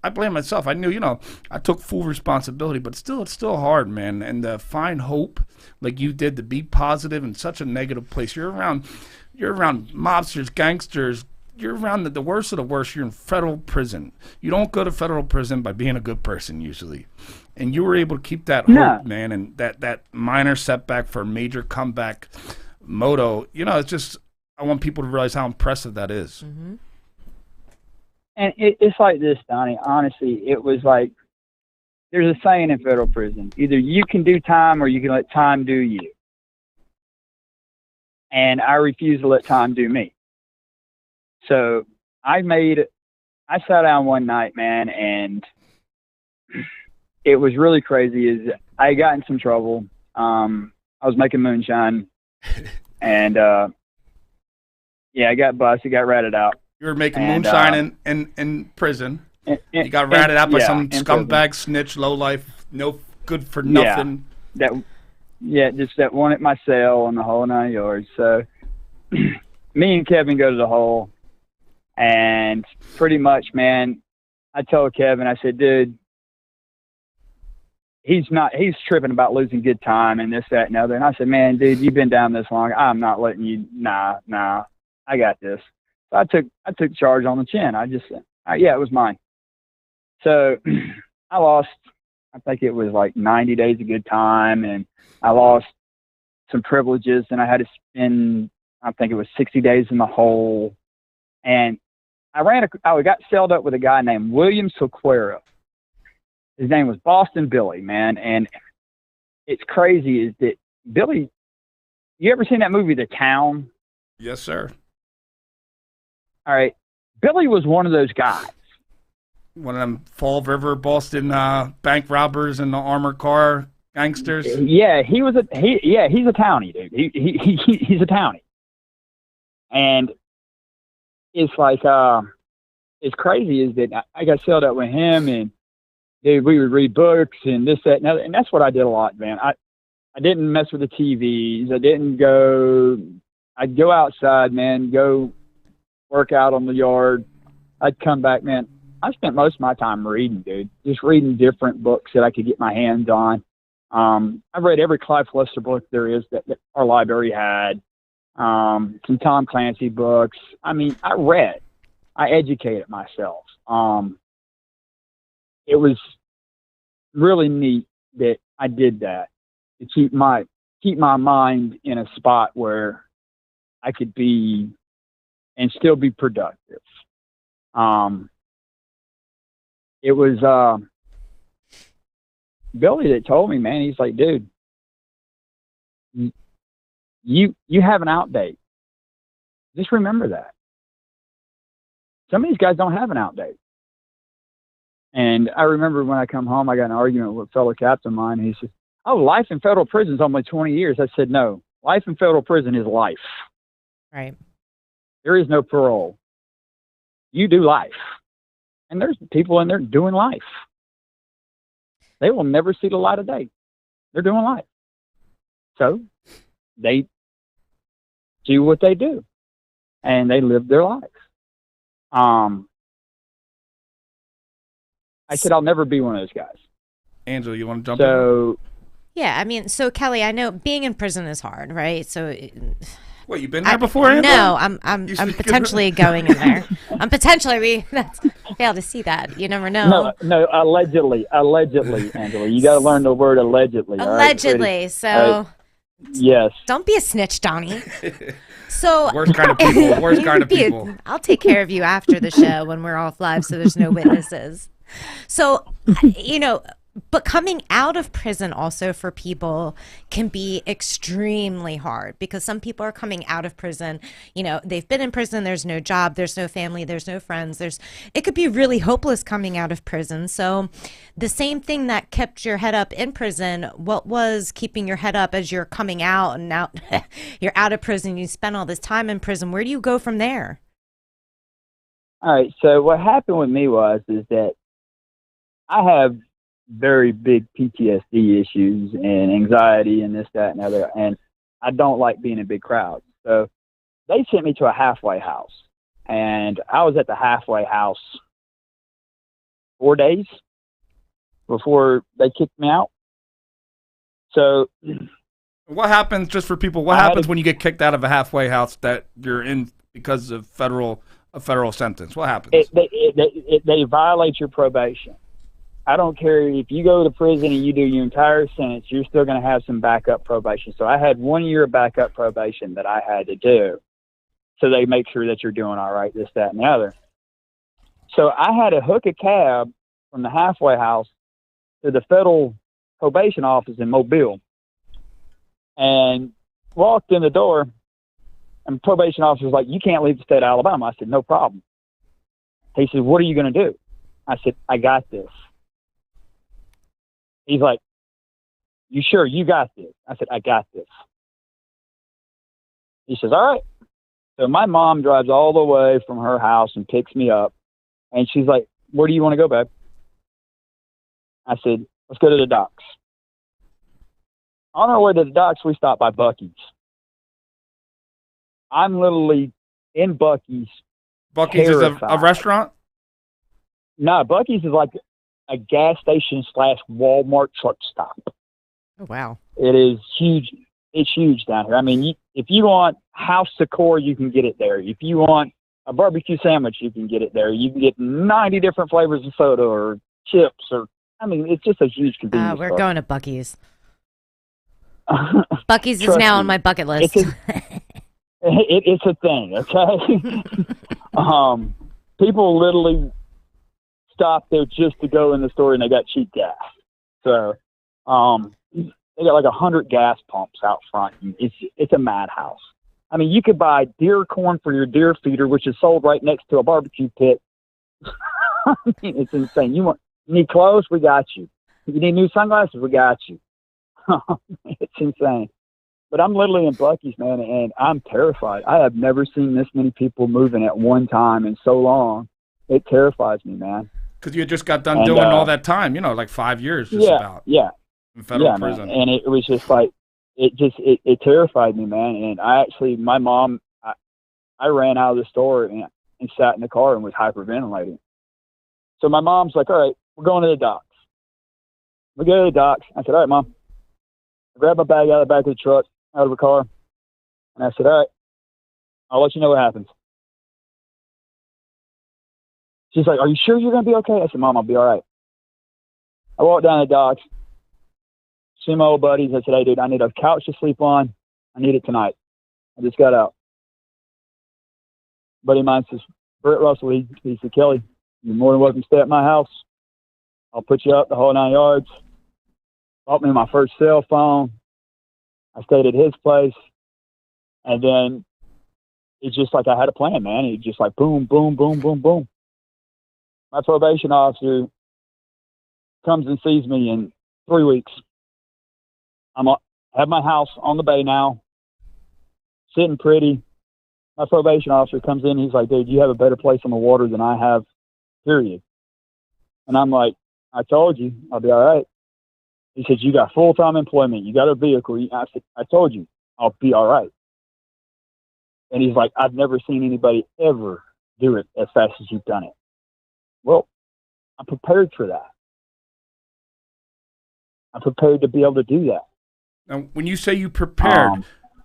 I blame myself. I knew, I took full responsibility, but it's still hard, man. And to find hope like you did, to be positive in such a negative place. You're around mobsters, gangsters. You're around the worst of the worst. You're in federal prison. You don't go to federal prison by being a good person usually. And you were able to keep that hope, man, and that minor setback for a major comeback motto. It's just, I want people to realize how impressive that is. Mm-hmm. And it's like this, Donnie. Honestly, it was like, there's a saying in federal prison: either you can do time or you can let time do you. And I refuse to let time do me. So I sat down one night, man, and it was really crazy. Is I got in some trouble. I was making moonshine, and I got busted, got ratted out. You were making moonshine in prison. You got ratted out by some scumbag, snitch, lowlife, no good for nothing. Just that one at my cell and the whole 9 yards. So me and Kevin go to the hole, and pretty much, man, I told Kevin, I said, dude, he's tripping about losing good time and this, that, and other. And I said, man, dude, you've been down this long. I'm not letting you. Nah, I got this. So I took charge on the chin. I just said, it was mine. So I lost, I think it was like 90 days of good time, and I lost some privileges, and I had to spend, I think it was 60 days in the hole. And I got celled up with a guy named William Sequeira. His name was Boston Billy, man. And it's crazy is that Billy, you ever seen that movie, The Town? Yes, sir. All right. Billy was one of those guys. One of them Fall River, Boston bank robbers in the armored car gangsters. Yeah, he's a townie, dude. He's a townie. And it's like, it's crazy is that I got celled up with him, and dude, we would read books and this, that, and other. And that's what I did a lot, man. I didn't mess with the TVs. I didn't go I'd go outside, man, go work out on the yard. I'd come back, man. I spent most of my time reading, dude. Just reading different books that I could get my hands on. I've read every Clive Lester book there is that our library had. Some Tom Clancy books. I mean, I read. I educated myself. It was really neat that I did that to keep my mind in a spot where I could be and still be productive. It was Billy that told me, man. He's like, dude, you have an out date. Just remember that. Some of these guys don't have an out date. And I remember when I come home, I got in an argument with a fellow captain of mine. He said, oh, life in federal prison is only 20 years. I said, no, life in federal prison is life. Right. There is no parole. You do life. And there's people in there doing life. They will never see the light of day. They're doing life. So they do what they do. And they live their life. I said, I'll never be one of those guys. Angela, you want to jump in? So, Yeah, I mean, so Kelly, I know being in prison is hard, right? So, What, you been there before, Angela? No, I'm potentially going in there. I'm potentially fail to see that. You never know. No, allegedly, Angela. You got to learn the word allegedly. Allegedly, right? So. Yes. Don't be a snitch, Donnie. So worst kind of people. Worst kind of people. I'll take care of you after the show when we're off live, so there's no witnesses. So, but coming out of prison also for people can be extremely hard because some people are coming out of prison, they've been in prison, there's no job, there's no family, there's no friends, it could be really hopeless coming out of prison. So the same thing that kept your head up in prison, what was keeping your head up as you're coming out and now you're out of prison, you spent all this time in prison, where do you go from there? All right, so what happened with me is that I have very big PTSD issues and anxiety and this, that, and other. And I don't like being in big crowds. So they sent me to a halfway house. And I was at the halfway house 4 days before they kicked me out. So what happens, just for people, what happens when you get kicked out of a halfway house that you're in because of a federal sentence? What happens? They violate your probation. I don't care if you go to prison and you do your entire sentence, you're still going to have some backup probation. So I had 1 year of backup probation that I had to do. So they make sure that you're doing all right, this, that, and the other. So I had to hook a cab from the halfway house to the federal probation office in Mobile and walked in the door, and the probation officer was like, you can't leave the state of Alabama. I said, no problem. He said, what are you going to do? I said, I got this. He's like, you sure you got this? I said, I got this. He says, all right. So my mom drives all the way from her house and picks me up. And she's like, where do you want to go, babe? I said, let's go to the docks. On our way to the docks, we stopped by Buc-ee's. I'm literally in Buc-ee's. Buc-ee's is a restaurant? No, Buc-ee's is like a gas station / Walmart truck stop. Oh, wow. It is huge. It's huge down here. I mean, if you want house decor, you can get it there. If you want a barbecue sandwich, you can get it there. You can get 90 different flavors of soda or chips it's just a huge convenience We're store. going to Buc-ee's. Buc-ee's is now on my bucket list. It's a thing, okay? People literally stop there just to go in the store, and they got cheap gas. So they got like 100 gas pumps out front. It's a madhouse. I mean, you could buy deer corn for your deer feeder, which is sold right next to a barbecue pit. I mean, it's insane. You need clothes? We got you. You need new sunglasses? We got you. It's insane. But I'm literally in Buc-ee's, man, and I'm terrified. I have never seen this many people moving at one time in so long. It terrifies me, man. Because you just got done doing all that time, like 5 years about. Yeah. In federal prison. Man. And it was just like, it terrified me, man. And my mom, I ran out of the store and sat in the car and was hyperventilating. So my mom's like, all right, we're going to the docks. We go to the docks. I said, all right, Mom. I grabbed my bag out of the back of the truck, out of the car. And I said, all right, I'll let you know what happens. She's like, are you sure you're going to be okay? I said, Mom, I'll be all right. I walked down the docks, see my old buddies. I said, hey, dude, I need a couch to sleep on. I need it tonight. I just got out. Buddy of mine says, Brett Russell, he said, Kelly, you're more than welcome to stay at my house. I'll put you up the whole 9 yards. Bought me my first cell phone. I stayed at his place. And then it's just like I had a plan, man. It's just like boom, boom, boom, boom, boom. My probation officer comes and sees me in 3 weeks. Have my house on the bay now, sitting pretty. My probation officer comes in. He's like, dude, you have a better place on the water than I have, period. And I'm like, I told you, I'll be all right. He said, you got full-time employment. You got a vehicle. I said, I told you, I'll be all right. And he's like, I've never seen anybody ever do it as fast as you've done it. Well, I'm prepared for that. I'm prepared to be able to do that. Now, when you say you prepared,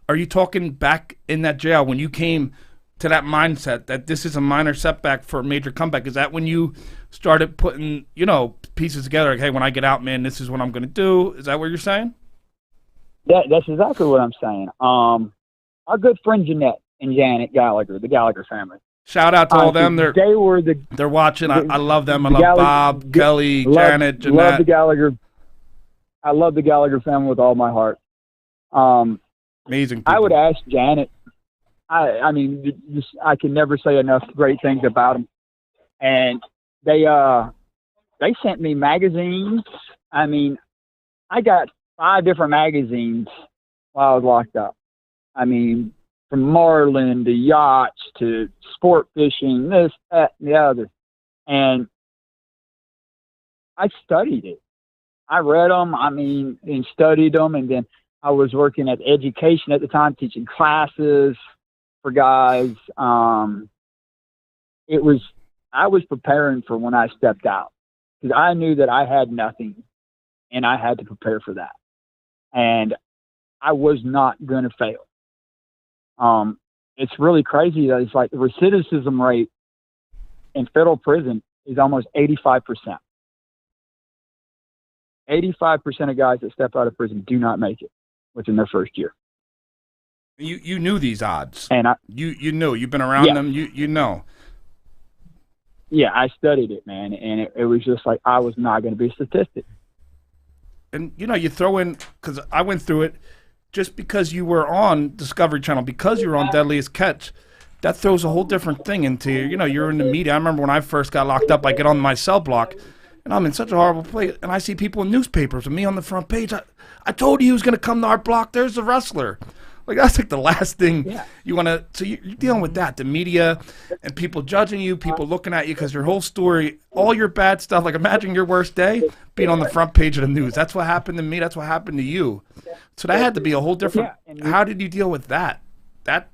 are you talking back in that jail when you came to that mindset that this is a minor setback for a major comeback? Is that when you started putting, pieces together? Like, hey, when I get out, man, this is what I'm going to do. Is that what you're saying? That's exactly what I'm saying. Our good friend Jeanette and Janet Gallagher, the Gallagher family. Shout out to all them. They're watching. I love them. I love Bob, Kelly, Janet, Jeanette. Love the Gallagher. I love the Gallagher family with all my heart. Amazing people. I would ask Janet. I mean, I can never say enough great things about them. And they sent me magazines. I mean, I got 5 different magazines while I was locked up. I mean, from Marlin to yachts to sport fishing, this, that, and the other. And I studied it. I read them, and studied them. And then I was working at education at the time, teaching classes for guys. I was preparing for when I stepped out because I knew that I had nothing and I had to prepare for that. And I was not going to fail. It's really crazy that it's like the recidivism rate in federal prison is almost 85%. 85% of guys that step out of prison do not make it within their first year. You knew these odds, and you knew. You've been around them. You know. Yeah, I studied it, man, and it was just like I was not going to be a statistic. And you throw in, because I went through it, just because you were on Discovery Channel, because you were on Deadliest Catch, that throws a whole different thing into you're in the media. I remember when I first got locked up, I get on my cell block, and I'm in such a horrible place, and I see people in newspapers and me on the front page. I told you he was going to come to our block. There's the wrestler. Like, that's like the last thing you want to. So you're dealing with that, the media and people judging you, people looking at you because your whole story, all your bad stuff. Like, imagine your worst day being on the front page of the news. That's what happened to me. That's what happened to you. So that had to be a whole different. How did you deal with that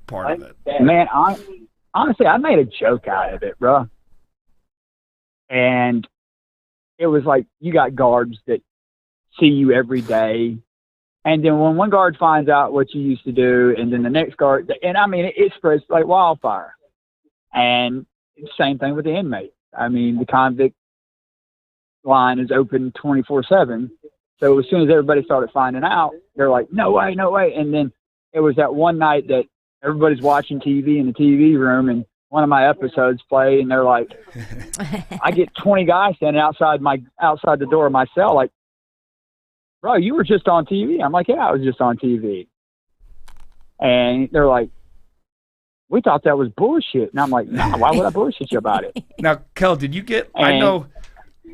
part of it? Man, honestly, I made a joke out of it, bro. And it was like you got guards that see you every day. And then when one guard finds out what you used to do, and then the next guard, and it spreads like wildfire. And same thing with the inmate. The convict line is open 24/7. So as soon as everybody started finding out, they're like, no way, no way. And then it was that one night that everybody's watching TV in the TV room, and one of my episodes play, and they're like, I get 20 guys standing outside the door of my cell, like, bro, you were just on TV. I'm like, yeah, I was just on TV. And they're like, we thought that was bullshit. And I'm like, nah, why would I bullshit you about it? Now, Kel, did you get, I know,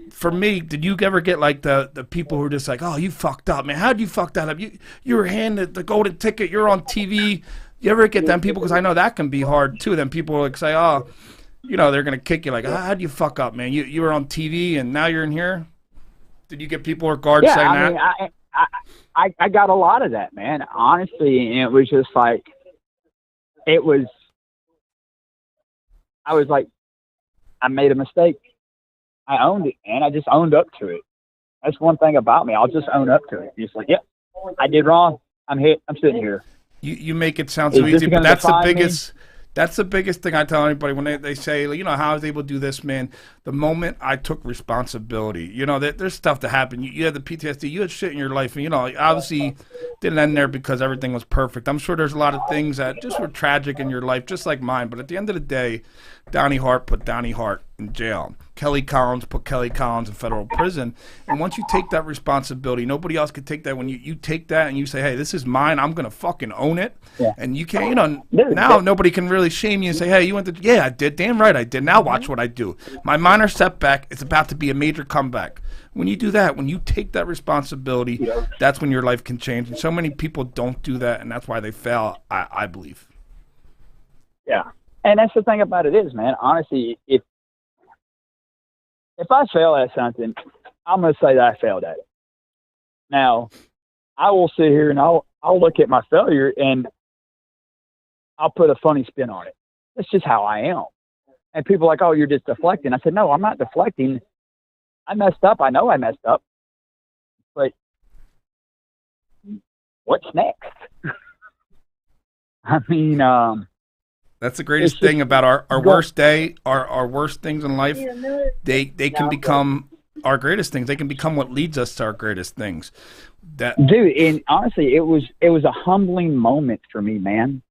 for me, did you ever get like the people who are just like, oh, you fucked up, man. How'd you fuck that up? You were handed the golden ticket. You're on TV. You ever get them people? Because I know that can be hard, too. Then people like say, oh, they're going to kick you. Like, how'd you fuck up, man? You were on TV and now you're in here? Did you get people or guards saying that? I got a lot of that, man, honestly. And it was just like, I was like, I made a mistake. I owned it, and I just owned up to it. That's one thing about me. I'll just own up to it. Just like, yep, I did wrong. I'm sitting here. You make it sound so easy, but that's the biggest. That's the biggest thing I tell anybody when they say, you know, how I was able to do this, man. The moment I took responsibility, you know, there's stuff that happened. You had the PTSD, you had shit in your life, and, you know, obviously didn't end there because everything was perfect. I'm sure there's a lot of things that just were tragic in your life, just like mine. But at the end of the day, Donnie Hart put Donnie Hart in jail. Kelly Collins put Kelly Collins in federal prison. And once you take that responsibility, nobody else could take that. When you take that and you say, hey, this is mine, I'm going to fucking own it. Yeah. And you can't, you know, now nobody can really shame you and say, hey, you went to, yeah, I did. Damn right I did. Now watch what I do. My minor setback is about to be a major comeback. When you do that, when you take that responsibility, that's when your life can change. And so many people don't do that, and that's why they fail, I believe. Yeah. And that's the thing about it is, man, honestly, if I fail at something, I'm going to say that I failed at it. Now, I will sit here and I'll look at my failure and I'll put a funny spin on it. That's just how I am. And people are like, oh, you're just deflecting. I said, no, I'm not deflecting. I messed up. I know I messed up. But what's next? I mean, that's the greatest thing about our worst day, our worst things in life. They can become our greatest things. They can become what leads us to our greatest things. Dude, and honestly, it was a humbling moment for me, man.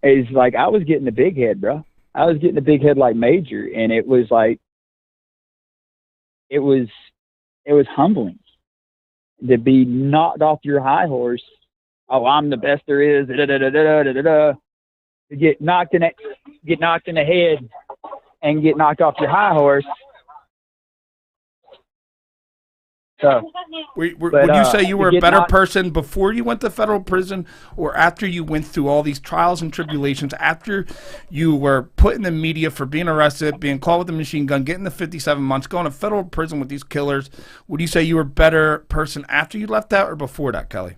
It's like I was getting the big head, bro. I was getting the big head like Major, and it was like it was humbling to be knocked off your high horse. Oh, I'm the best there is. Da, da, da, da, da, da, da. To get knocked in the head and get knocked off your high horse. So, would you say you were a better person before you went to federal prison, or after you went through all these trials and tribulations, after you were put in the media for being arrested, being caught with a machine gun, getting the 57 months, going to federal prison with these killers? Would you say you were a better person after you left that or before that, Kelly?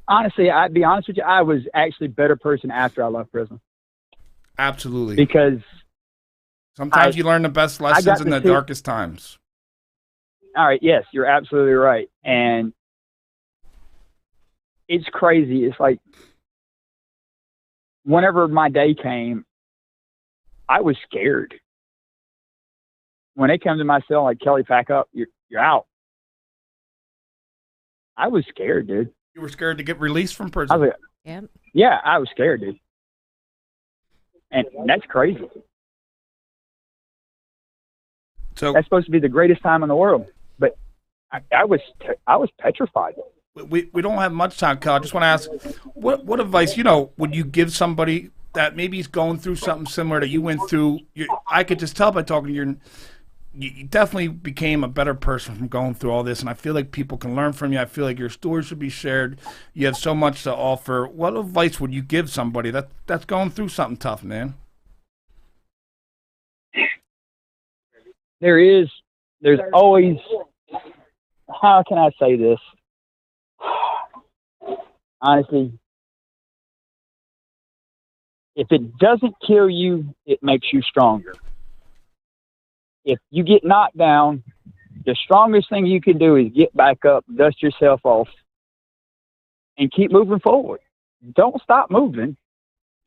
Honestly, I'd be honest with you, I was actually a better person after I left prison. Absolutely. Because sometimes you learn the best lessons in the darkest times. All right, yes, you're absolutely right. And it's crazy. It's like whenever my day came, I was scared. When they come to my cell like, Kelly, pack up, you're out. I was scared, dude. You were scared to get released from prison? Yeah, I was scared, dude. And that's crazy. So that's supposed to be the greatest time in the world. But I was petrified. We don't have much time, Kel. I just want to ask, what advice, would you give somebody that maybe is going through something similar that you went through? I could just tell by talking to you, you definitely became a better person from going through all this, and I feel like people can learn from you. I feel like your story should be shared. You have so much to offer. What advice would you give somebody that's going through something tough, man? There's always, how can I say this? Honestly, if it doesn't kill you, it makes you stronger. If you get knocked down, the strongest thing you can do is get back up, dust yourself off, and keep moving forward. Don't stop moving.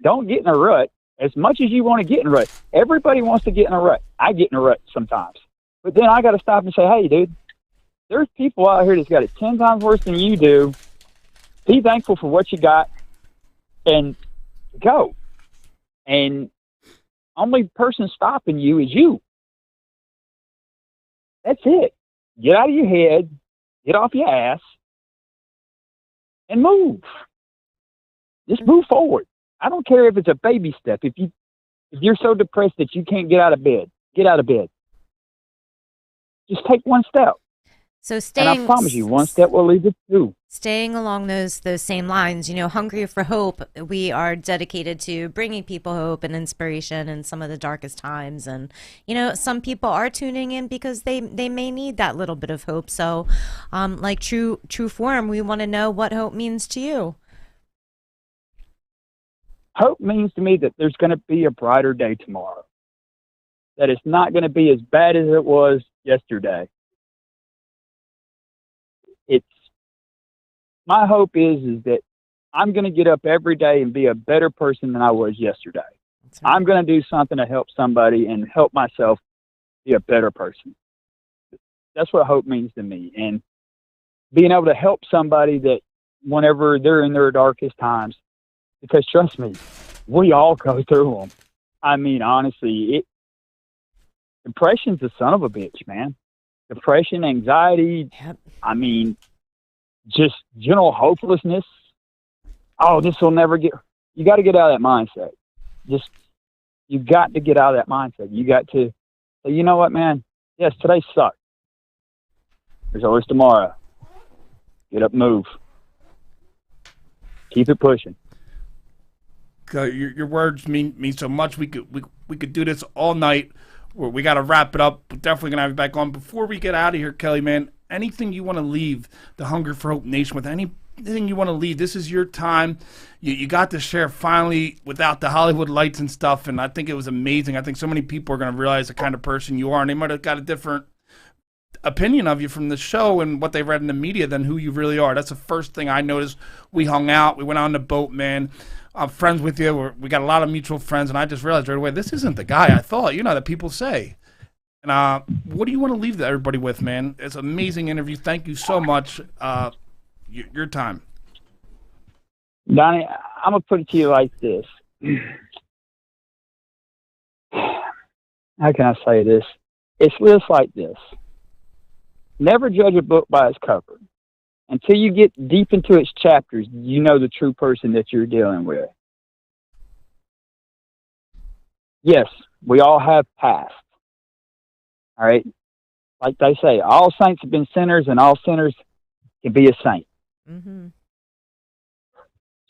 Don't get in a rut. As much as you want to get in a rut, everybody wants to get in a rut. I get in a rut sometimes. But then I got to stop and say, hey, dude, there's people out here that's got it 10 times worse than you do. Be thankful for what you got and go. And only person stopping you is you. That's it. Get out of your head, get off your ass, and move. Just move forward. I don't care if it's a baby step. If you're so depressed that you can't get out of bed, get out of bed. Just take one step. So And I promise you, one step will lead to two. Staying along those same lines, Hungry for Hope, we are dedicated to bringing people hope and inspiration in some of the darkest times. And, some people are tuning in because they may need that little bit of hope. So, like true form, we want to know what hope means to you. Hope means to me that there's going to be a brighter day tomorrow, that it's not going to be as bad as it was yesterday. My hope is that I'm going to get up every day and be a better person than I was yesterday. Right. I'm going to do something to help somebody and help myself be a better person. That's what hope means to me. And being able to help somebody that whenever they're in their darkest times, because trust me, we all go through them. I mean, honestly, depression's the son of a bitch, man. Depression, anxiety, Yep. I mean, just general hopelessness. Oh, this will never get. You got to get out of that mindset. You got to get out of that mindset. You got to say, you know what, man? Yes, today sucked. There's always tomorrow. Get up, move. Keep it pushing. Your words mean so much. We could do this all night. We got to wrap it up. We're definitely gonna have you back on. Before we get out of here, Kelly, man, anything you want to leave the Hunger for Hope Nation with? Anything you want to leave? This is your time. You got to share finally without the Hollywood lights and stuff, and I think it was amazing. I think so many people are going to realize the kind of person you are, and they might have got a different opinion of you from the show and what they read in the media than who you really are. That's the first thing I noticed. We hung out. We went on the boat, man. I'm friends with you. We got a lot of mutual friends, and I just realized right away, this isn't the guy I thought, that people say. And what do you want to leave everybody with, man? It's an amazing interview. Thank you so much. Your time. Donnie, I'm going to put it to you like this. How can I say this? It's just like this. Never judge a book by its cover. Until you get deep into its chapters, you know the true person that you're dealing with. Yes, we all have past. All right? Like they say, all saints have been sinners, and all sinners can be a saint. Mm-hmm.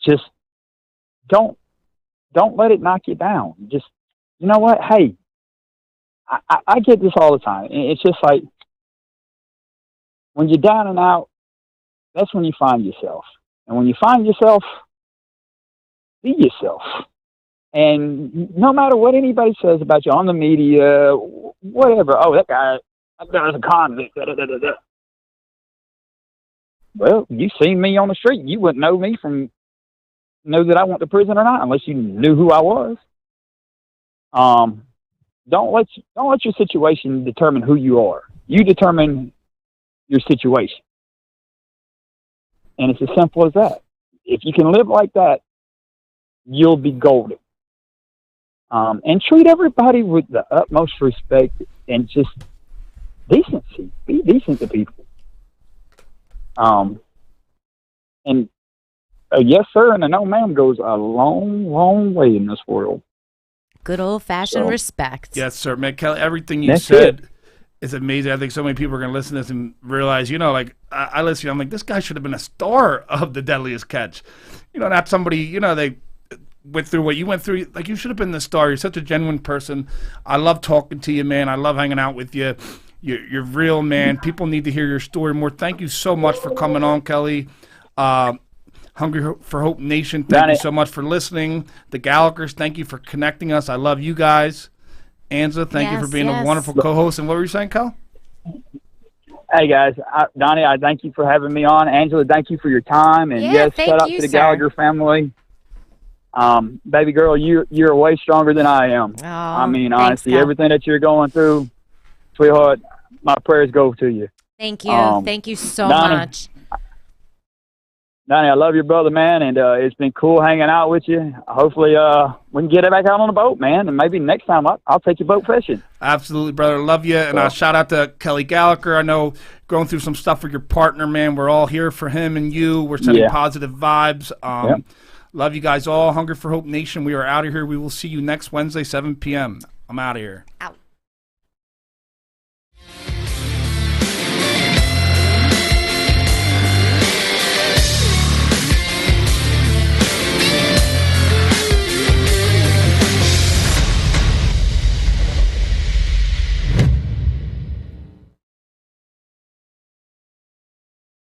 Just don't let it knock you down. Just, you know what? Hey, I get this all the time. It's just like, when you're down and out, that's when you find yourself. And when you find yourself, be yourself. And no matter what anybody says about you on the media, whatever, oh, that guy's a convict. Da, da, da, da. Well, you seen me on the street. You wouldn't know me know that I went to prison or not unless you knew who I was. Don't let your situation determine who you are. You determine your situation. And it's as simple as that. If you can live like that, you'll be golden. And treat everybody with the utmost respect and just decency. Be decent to people. And a yes, sir, and a no, ma'am goes a long, long way in this world. Good old-fashioned respect. Yes, sir. Man, Kelly, everything you said is amazing. I think so many people are going to listen to this and realize, I listen, I'm like, this guy should have been a star of the Deadliest Catch. Not somebody, they went through what you went through. Like, you should have been the star. You're such a genuine person. I love talking to you, man. I love hanging out with you. You're real, man. People need to hear your story more. Thank you so much for coming on, Kelly. Hungry for Hope Nation, thank you so much for listening. The Gallagher's, thank you for connecting us. I love you guys. Anza, thank you for being a wonderful co-host. And what were you saying, Kel? Hey, guys. Donnie, I thank you for having me on. Angela, thank you for your time. And, yes, shout out to the Gallagher family. Baby girl, you're way stronger than I am. Oh, I mean, honestly, everything that you're going through, sweetheart, my prayers go to you. Thank you. Thank you so much. Donnie, I love your brother, man, and it's been cool hanging out with you. Hopefully, we can get it back out on the boat, man, and maybe next time I'll take you boat fishing. Absolutely, brother. Love you, and shout out to Kelly Gallagher. I know going through some stuff with your partner, man. We're all here for him and you. We're sending positive vibes. Love you guys all. Hunger for Hope Nation, we are out of here. We will see you next Wednesday, 7 p.m. I'm out of here. Out.